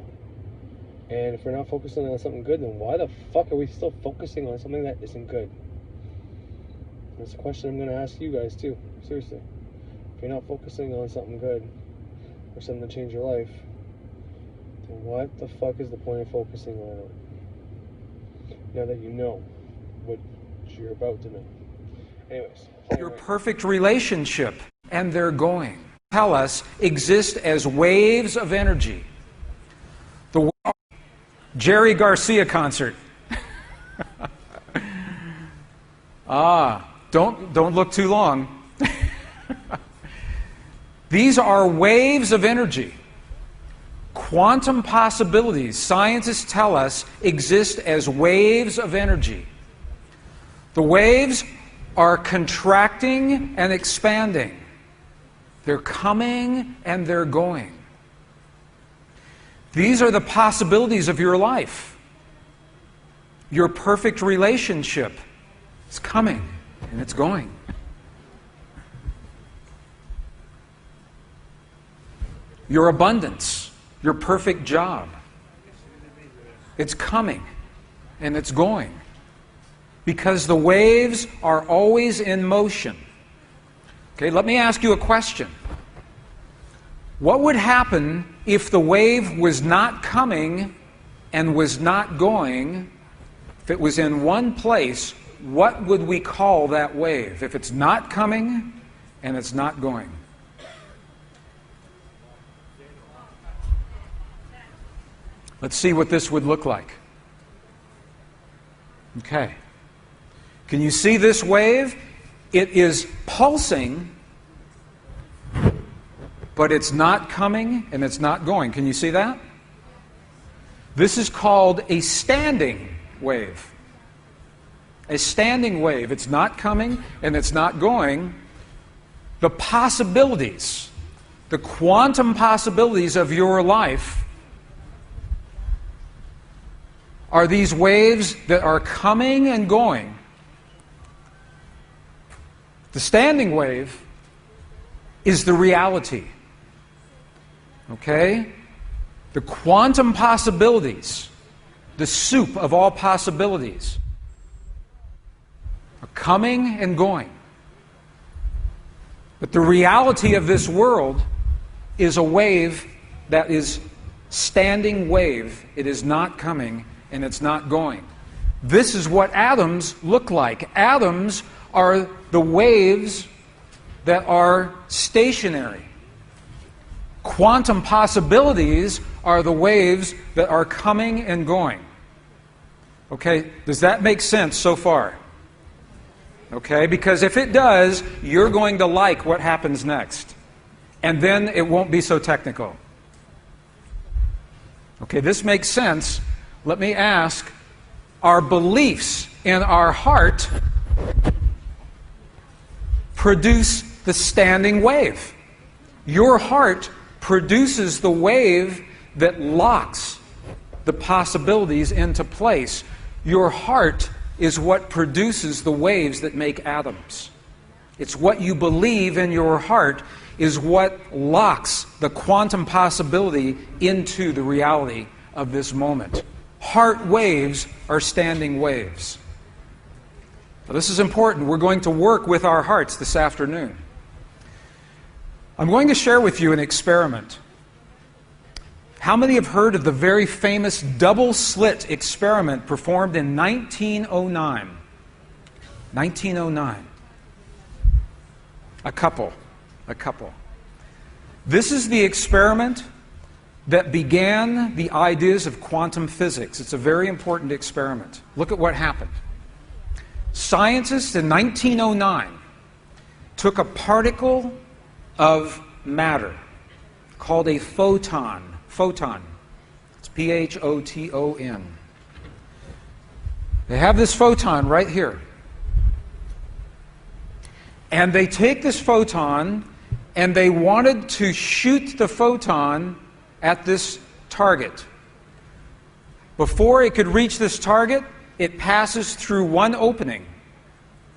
And if we're not focusing on something good, then why the fuck are we still focusing on something that isn't good? That's a question I'm going to ask you guys too. Seriously. If you're not focusing on something good, or something to change your life, then what the fuck is the point of focusing on it? Now that you know what you're about to know. Anyways. Your perfect relationship and they're going, tell us, exist as waves of energy. The Jerry Garcia concert. Don't look too long. These are waves of energy. Quantum possibilities, scientists tell us, exist as waves of energy. The waves are contracting and expanding. They're coming and they're going. These are the possibilities of your life. Your perfect relationship is coming and it's going. Your abundance, your perfect job, it's coming and it's going. Because the waves are always in motion. Okay, let me ask you a question. What would happen if the wave was not coming and was not going? If it was in one place, what would we call that wave? If it's not coming and it's not going? Let's see what this would look like. Okay. Can you see this wave? It is pulsing, but it's not coming and it's not going. Can you see that? This is called a standing wave. A standing wave. It's not coming and it's not going. The possibilities, the quantum possibilities of your life are these waves that are coming and going. The standing wave is the reality. Okay? The quantum possibilities, the soup of all possibilities, are coming and going. But the reality of this world is a wave that is standing wave. It is not coming and it's not going. This is what atoms look like. Atoms are the waves that are stationary. Quantum possibilities are the waves that are coming and going. Okay, does that make sense so far? Okay, because if it does, you're going to like what happens next. And then it won't be so technical. Okay, this makes sense. Let me ask, our beliefs in our heart produce the standing wave. Your heart produces the wave that locks the possibilities into place. Your heart is what produces the waves that make atoms. It's what you believe in your heart is what locks the quantum possibility into the reality of this moment. Heart waves are standing waves. Now, this is important. We're going to work with our hearts this afternoon. I'm going to share with you an experiment. How many have heard of the very famous double slit experiment performed in 1909? 1909. A couple. This is the experiment that began the ideas of quantum physics. It's a very important experiment. Look at what happened. Scientists in 1909 took a particle of matter called a photon. Photon. It's P-H-O-T-O-N. They have this photon right here. And they take this photon and they wanted to shoot the photon at this target. Before it could reach this target, it passes through one opening,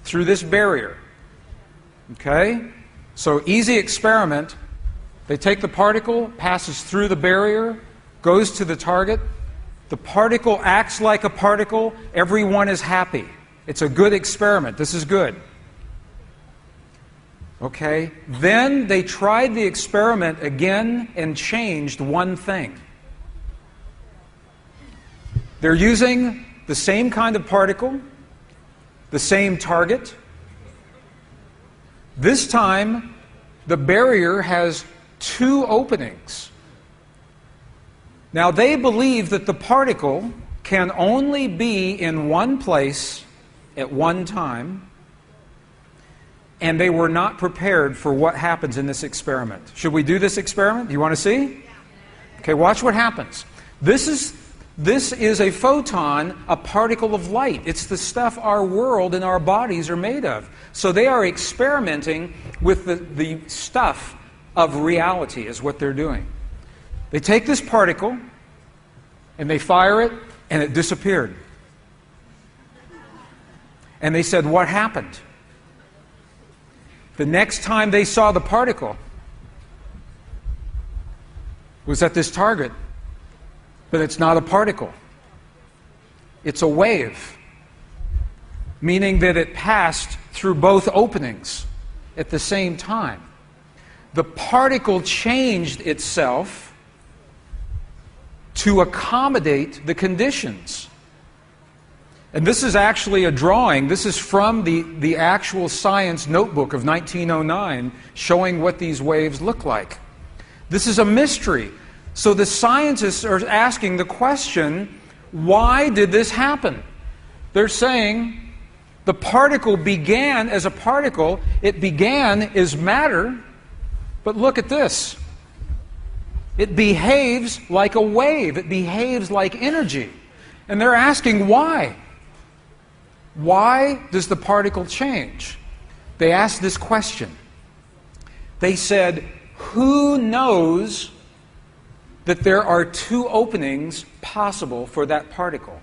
through this barrier. Okay? So easy experiment. They take the particle, passes through the barrier, goes to the target. The particle acts like a particle. Everyone is happy. It's a good experiment. This is good. Okay? Then they tried the experiment again and changed one thing. They're using the same kind of particle, the same target. This time, the barrier has two openings. Now, they believe that the particle can only be in one place at one time, and they were not prepared for what happens in this experiment. Should we do this experiment? Do you want to see? Okay, watch what happens. This is a photon, a particle of light. It's the stuff our world and our bodies are made of. So they are experimenting with the stuff of reality is what they're doing. They take this particle and they fire it and it disappeared. And they said, what happened? The next time they saw the particle was at this target, but it's not a particle. It's a wave, meaning that it passed through both openings at the same time. The particle changed itself to accommodate the conditions. And this is actually a drawing. This is from the actual science notebook of 1909 showing what these waves look like. This is a mystery. So the scientists are asking the question, why did this happen? They're saying the particle began as a particle. It began as matter. But look at this. It behaves like a wave. It behaves like energy. And they're asking why. Why does the particle change? They asked this question. They said, who knows that there are two openings possible for that particle?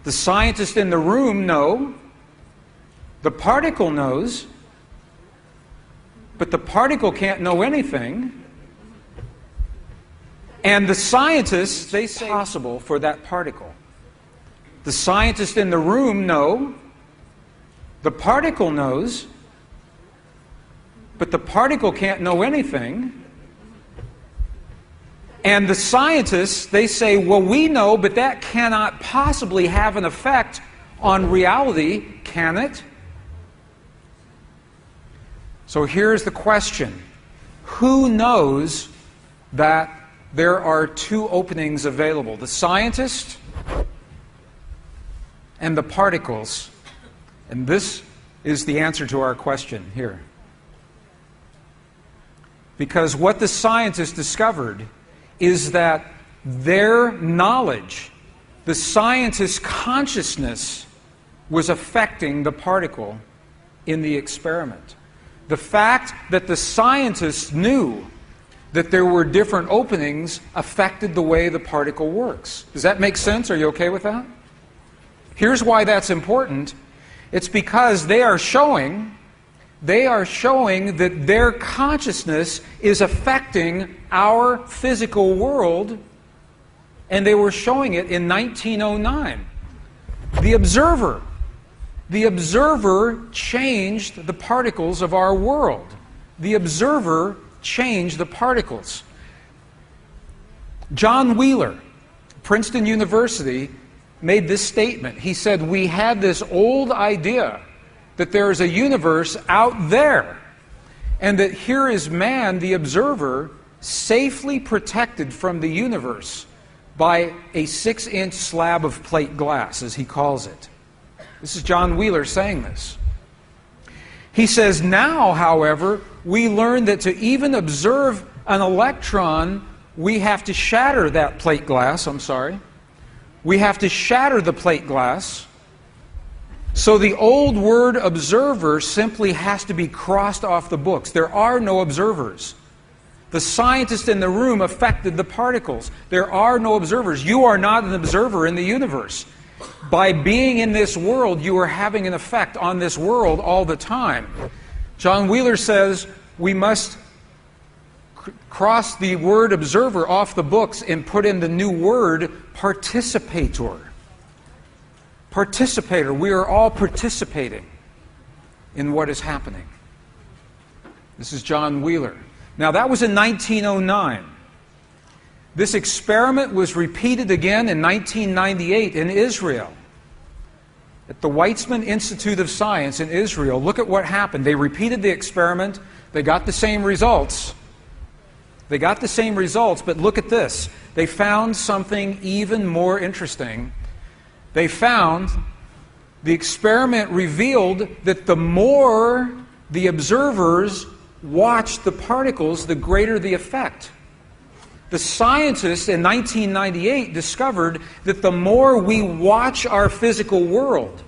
The scientists in the room know. The particle knows. But the particle can't know anything. And the scientists, they say possible for that particle. The scientists in the room know, the particle knows, but the particle can't know anything. And the scientists, they say, well, we know, but that cannot possibly have an effect on reality, can it? So here's the question. Who knows that there are two openings available? The scientist and the particles. And this is the answer to our question here. Because what the scientists discovered is that their knowledge, the scientist's consciousness, was affecting the particle in the experiment. The fact that the scientists knew that there were different openings affected the way the particle works. Does that make sense? Are you okay with that? Here's why that's important. It's because they are showing that their consciousness is affecting our physical world, and they were showing it in 1909. The observer changed the particles of our world. The observer changed the particles. John Wheeler, Princeton University, made this statement. He said, we had this old idea that there is a universe out there, and that here is man, the observer, safely protected from the universe by a 6-inch slab of plate glass, as he calls it. This is John Wheeler saying this. He says, now, however, we learn that to even observe an electron, we have to shatter that plate glass, We have to shatter the plate glass. So the old word observer simply has to be crossed off the books. There are no observers. The scientist in the room affected the particles. There are no observers. You are not an observer in the universe. By being in this world, you are having an effect on this world all the time. John Wheeler says we must cross the word observer off the books and put in the new word participator. Participator. We are all participating in what is happening. This is John Wheeler. Now, that was in 1909. This experiment was repeated again in 1998 in Israel. At the Weizmann Institute of Science in Israel, look at what happened. They repeated the experiment. They got the same results. But look at this. They found something even more interesting. They found the experiment revealed that the more the observers watched the particles, the greater the effect. The scientists in 1998 discovered that the more we watch our physical world,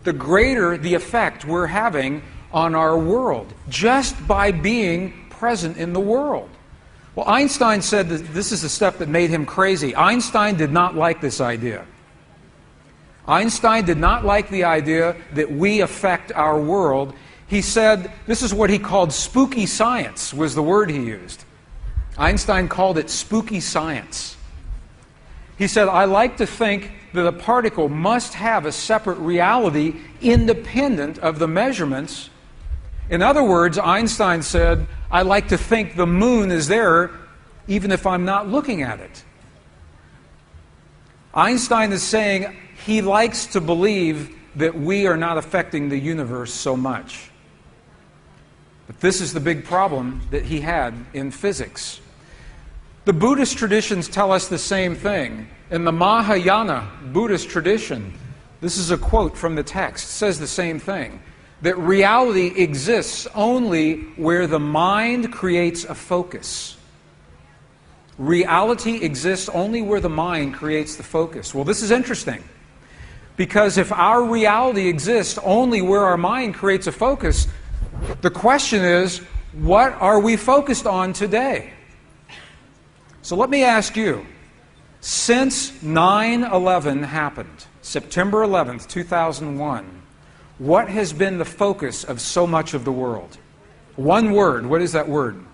the greater the effect we're having on our world, just by being present in the world. Well, Einstein said that this is the stuff that made him crazy. Einstein did not like this idea. Einstein did not like the idea that we affect our world. He said, this is what he called spooky science, was the word he used. Einstein called it spooky science. He said, I like to think that a particle must have a separate reality independent of the measurements. In other words, Einstein said, I like to think the moon is there even if I'm not looking at it. Einstein is saying he likes to believe that we are not affecting the universe so much. But this is the big problem that he had in physics. The Buddhist traditions tell us the same thing. In the Mahayana Buddhist tradition, this is a quote from the text, says the same thing, that reality exists only where the mind creates a focus. Reality exists only where the mind creates the focus. Well, this is interesting, because if our reality exists only where our mind creates a focus, the question is, what are we focused on today? So let me ask you, since 9/11 happened, September 11th, 2001, what has been the focus of so much of the world? One word. What is that word?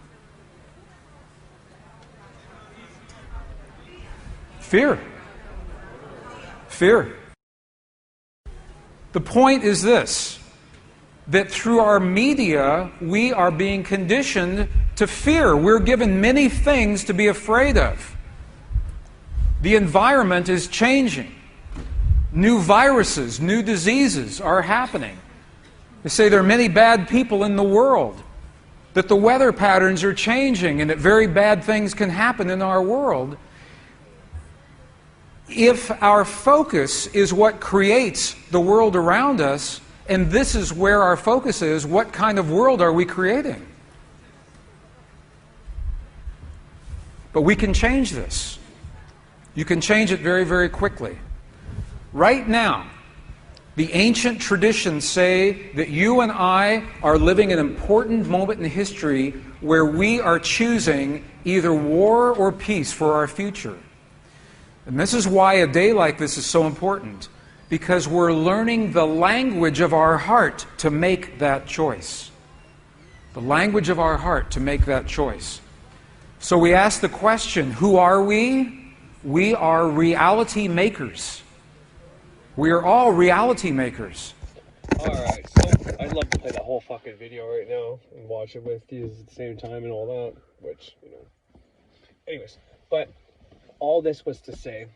Fear. Fear. The point is this, that through our media, we are being conditioned to fear. We're given many things to be afraid of. The environment is changing. New viruses, new diseases are happening. They say there are many bad people in the world, that the weather patterns are changing, and that very bad things can happen in our world. If our focus is what creates the world around us, and this is where our focus is, what kind of world are we creating? But we can change this. You can change it very, very quickly. Right now, the ancient traditions say that you and I are living an important moment in history where we are choosing either war or peace for our future. And this is why a day like this is so important, because we're learning the language of our heart to make that choice. The language of our heart to make that choice. So we ask the question, who are we? We are reality makers. We are all reality makers. Alright, so I'd love to play the whole fucking video right now and watch it with you at the same time and all that, which, you know. Anyways, but all this was to say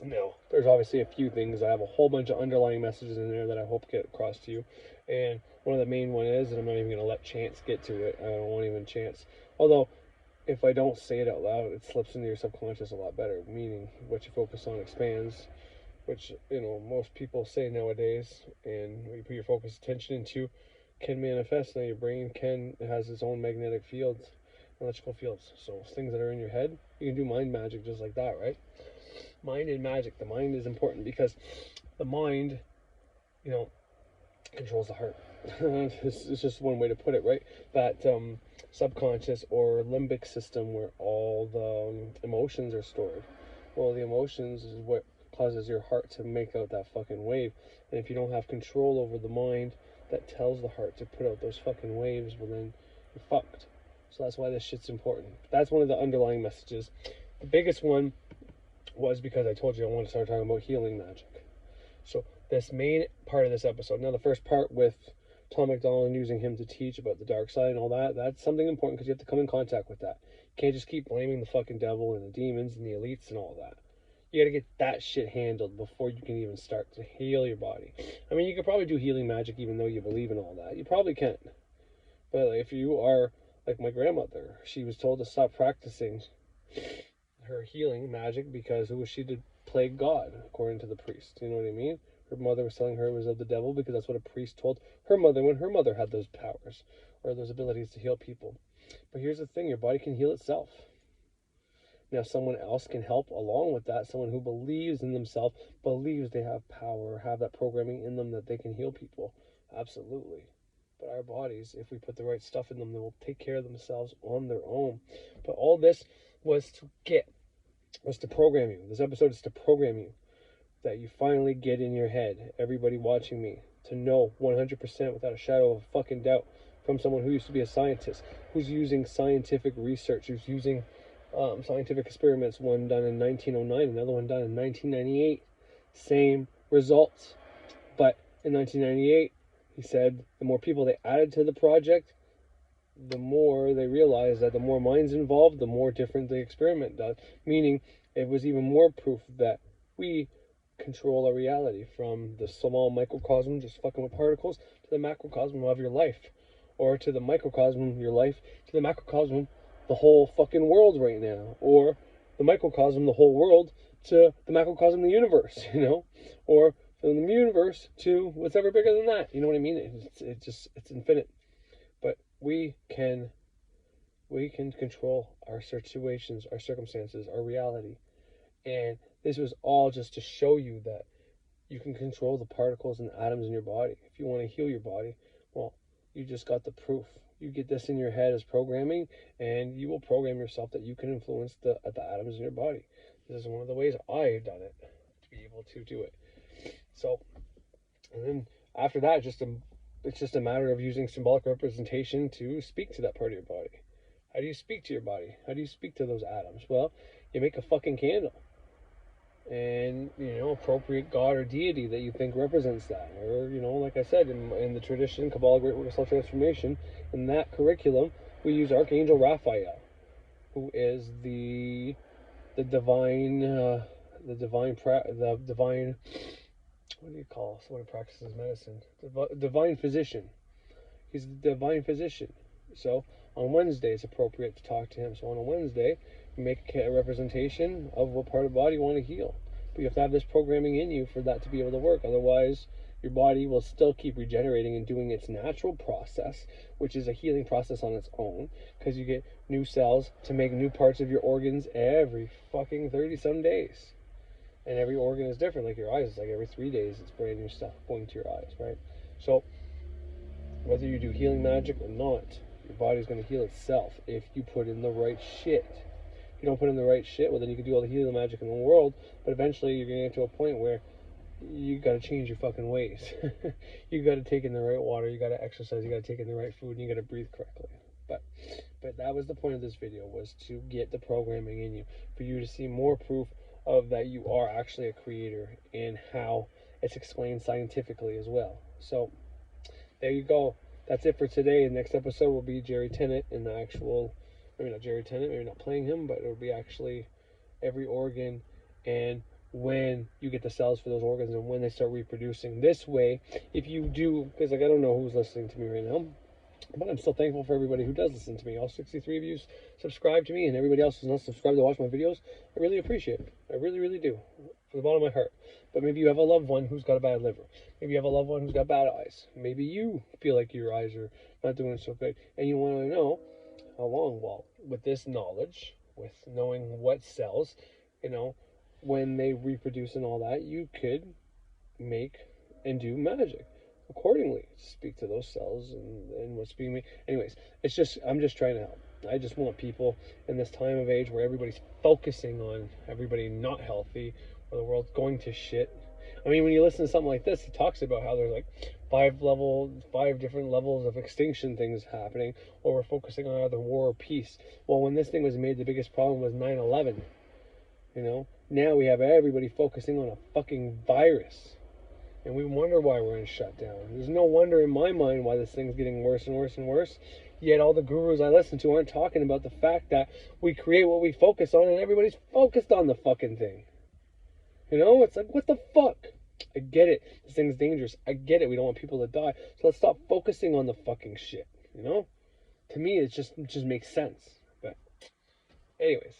Now, there's obviously a few things. I have a whole bunch of underlying messages in there that I hope get across to you. And one of the main one is, and I'm not even going to let Chance get to it. I don't want even Chance. Although, if I don't say it out loud, it slips into your subconscious a lot better. Meaning, what you focus on expands, which, you know, most people say nowadays. And when you put your focus attention into, can manifest. Now, your brain has its own magnetic fields, electrical fields. So, things that are in your head, you can do mind magic just like that, right? Mind and magic. The mind is important because the mind, you know, controls the heart. It's just one way to put it, right? That subconscious or limbic system where all the emotions are stored. Well, the emotions is what causes your heart to make out that fucking wave. And if you don't have control over the mind that tells the heart to put out those fucking waves, well then you're fucked. So that's why this shit's important. That's one of the underlying messages. The biggest one was because I told you I want to start talking about healing magic. So this main part of this episode, now the first part with Tom MacDonald using him to teach about the dark side and all that, that's something important because you have to come in contact with that. You can't just keep blaming the fucking devil and the demons and the elites and all that. You gotta get that shit handled before you can even start to heal your body. I mean, you could probably do healing magic even though you believe in all that. You probably can. But if you are like my grandmother, she was told to stop practicing her healing magic because who was she to plague God, according to the priest? You know what I mean? Her mother was telling her it was of the devil because that's what a priest told her mother when her mother had those powers or those abilities to heal people. But here's the thing, your body can heal itself. Now someone else can help along with that, someone who believes in themselves, believes they have power, have that programming in them that they can heal people. Absolutely. But our bodies, if we put the right stuff in them, they will take care of themselves on their own. But all this was to program you. This episode is to program you. That you finally get in your head, everybody watching me, to know 100% without a shadow of a fucking doubt from someone who used to be a scientist, who's using scientific research, who's using scientific experiments, one done in 1909, another one done in 1998. Same results. But in 1998, he said the more people they added to the project, the more they realized that the more minds involved, the more different the experiment does. Meaning, it was even more proof that we control our reality from the small microcosm, just fucking with particles, to the macrocosm of your life. Or to the microcosm of your life, to the macrocosm, the whole fucking world right now. Or the microcosm, the whole world, to the macrocosm, the universe, you know? Or from the universe to what's ever bigger than that. You know what I mean? It's infinite. But we can control our situations, our circumstances, our reality. And this was all just to show you that you can control the particles and atoms in your body. If you want to heal your body, well, you just got the proof. You get this in your head as programming, and you will program yourself that you can influence the atoms in your body. This is one of the ways I've done it, to be able to do it. So, and then after that, it's just a matter of using symbolic representation to speak to that part of your body. How do you speak to your body? How do you speak to those atoms? Well, you make a fucking candle. And, you know, appropriate God or deity that you think represents that. Or, you know, like I said, in the tradition, Kabbalah, Great Work of Self-Transformation, in that curriculum, we use Archangel Raphael, who is the divine, what do you call someone who practices medicine? Divine physician. He's the divine physician. So, on Wednesday, it's appropriate to talk to him. So, on a Wednesday, you make a representation of what part of the body you want to heal. But you have to have this programming in you for that to be able to work. Otherwise, your body will still keep regenerating and doing its natural process, which is a healing process on its own, because you get new cells to make new parts of your organs every fucking 30-some days. And every organ is different. Like your eyes, it's like every 3 days, it's brand new stuff going to your eyes, right? So, whether you do healing magic or not, your body's going to heal itself if you put in the right shit. If you don't put in the right shit, well, then you can do all the healing magic in the world, but eventually you're going to get to a point where you got to change your fucking ways. You got to take in the right water, you got to exercise, you got to take in the right food, and you got to breathe correctly. But that was the point of this video, was to get the programming in you, for you to see more proof of that you are actually a creator, and how it's explained scientifically as well. So there you go. That's it for today. The next episode will be Jerry Tennant in the actual, maybe not Jerry Tennant, maybe not playing him, but it'll be actually every organ and when you get the cells for those organs and when they start reproducing. This way, if you do, because like I don't know who's listening to me right now, but I'm still thankful for everybody who does listen to me. All 63 of you subscribe to me, and everybody else who's not subscribed to watch my videos. I really appreciate it. I really, really do, from the bottom of my heart. But maybe you have a loved one who's got a bad liver. Maybe you have a loved one who's got bad eyes. Maybe you feel like your eyes are not doing so good, and you want to know how long. Well, with this knowledge, with knowing what cells, you know, when they reproduce and all that, you could make and do magic accordingly. Speak to those cells and what's being made. Anyways, it's just, I'm just trying to help. I just want people in this time of age where everybody's focusing on everybody not healthy, or the world's going to shit. I mean, when you listen to something like this, it talks about how there's like 5 different levels of extinction things happening, or we're focusing on either war or peace. Well, when this thing was made, the biggest problem was 9/11. You know, now we have everybody focusing on a fucking virus, and we wonder why we're in shutdown. There's no wonder in my mind why this thing's getting worse and worse and worse. Yet all the gurus I listen to aren't talking about the fact that we create what we focus on, and everybody's focused on the fucking thing. You know, it's like, what the fuck? I get it. This thing's dangerous. I get it. We don't want people to die. So let's stop focusing on the fucking shit. You know? To me, it just makes sense. But anyways,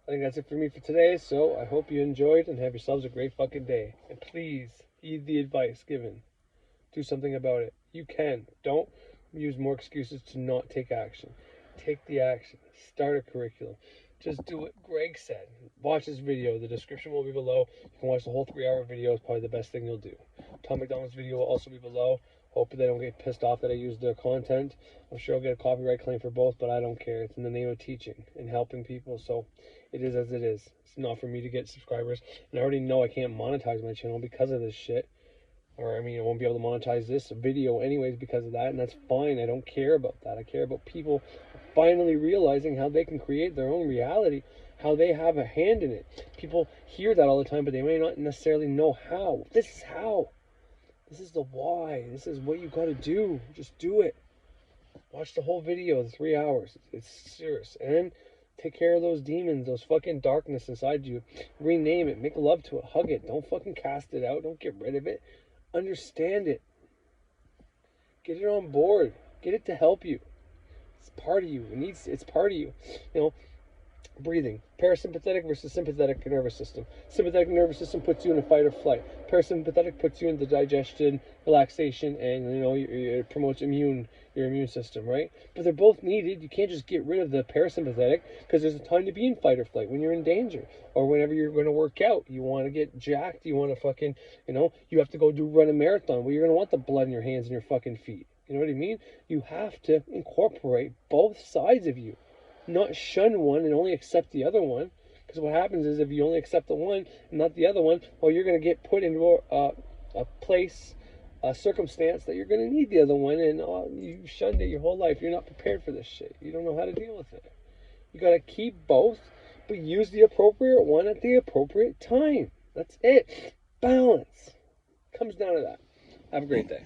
I think that's it for me for today. So I hope you enjoyed and have yourselves a great fucking day. And please heed the advice given. Do something about it. You can. Don't use more excuses to not take action. Take the action. Start a curriculum. Just do what Gregg said. Watch this video. The description will be below. You can watch the whole 3-hour video. It's probably the best thing you'll do. MacDonald's video will also be below. Hope they don't get pissed off that I use their content. I'm sure I'll get a copyright claim for both, but I don't care. It's in the name of teaching and helping people, so it is as it is. It's not for me to get subscribers. And I already know I can't monetize my channel because of this shit. Or, I mean, I won't be able to monetize this video anyways because of that, and that's fine. I don't care about that. I care about people finally realizing how they can create their own reality, how they have a hand in it. People hear that all the time, but they may not necessarily know how. This is how. This is the why. This is what you got to do. Just do it. Watch the whole video, the 3 hours. It's serious. And take care of those demons, those fucking darkness inside you. Rename it. Make love to it. Hug it. Don't fucking cast it out. Don't get rid of it. Understand it. Get it on board. Get it to help you. It's part of you. It's part of you. You know, breathing. Parasympathetic versus sympathetic nervous system. Sympathetic nervous system puts you in a fight or flight. Parasympathetic puts you in the digestion, relaxation, and you know, it promotes your immune system, right? But they're both needed. You can't just get rid of the parasympathetic because there's a time to be in fight or flight when you're in danger, or whenever you're going to work out. You want to get jacked. You want to fucking, you know, you have to go run a marathon. Well, you're going to want the blood in your hands and your fucking feet. You know what I mean? You have to incorporate both sides of you. Not shun one and only accept the other one, because what happens is if you only accept the one and not the other one, well, you're going to get put into a place, a circumstance that you're going to need the other one, and you shunned it your whole life. You're not prepared for this shit. You don't know how to deal with it. You got to keep both, but use the appropriate one at the appropriate time. That's it. Balance. Comes down to that. Have a great day.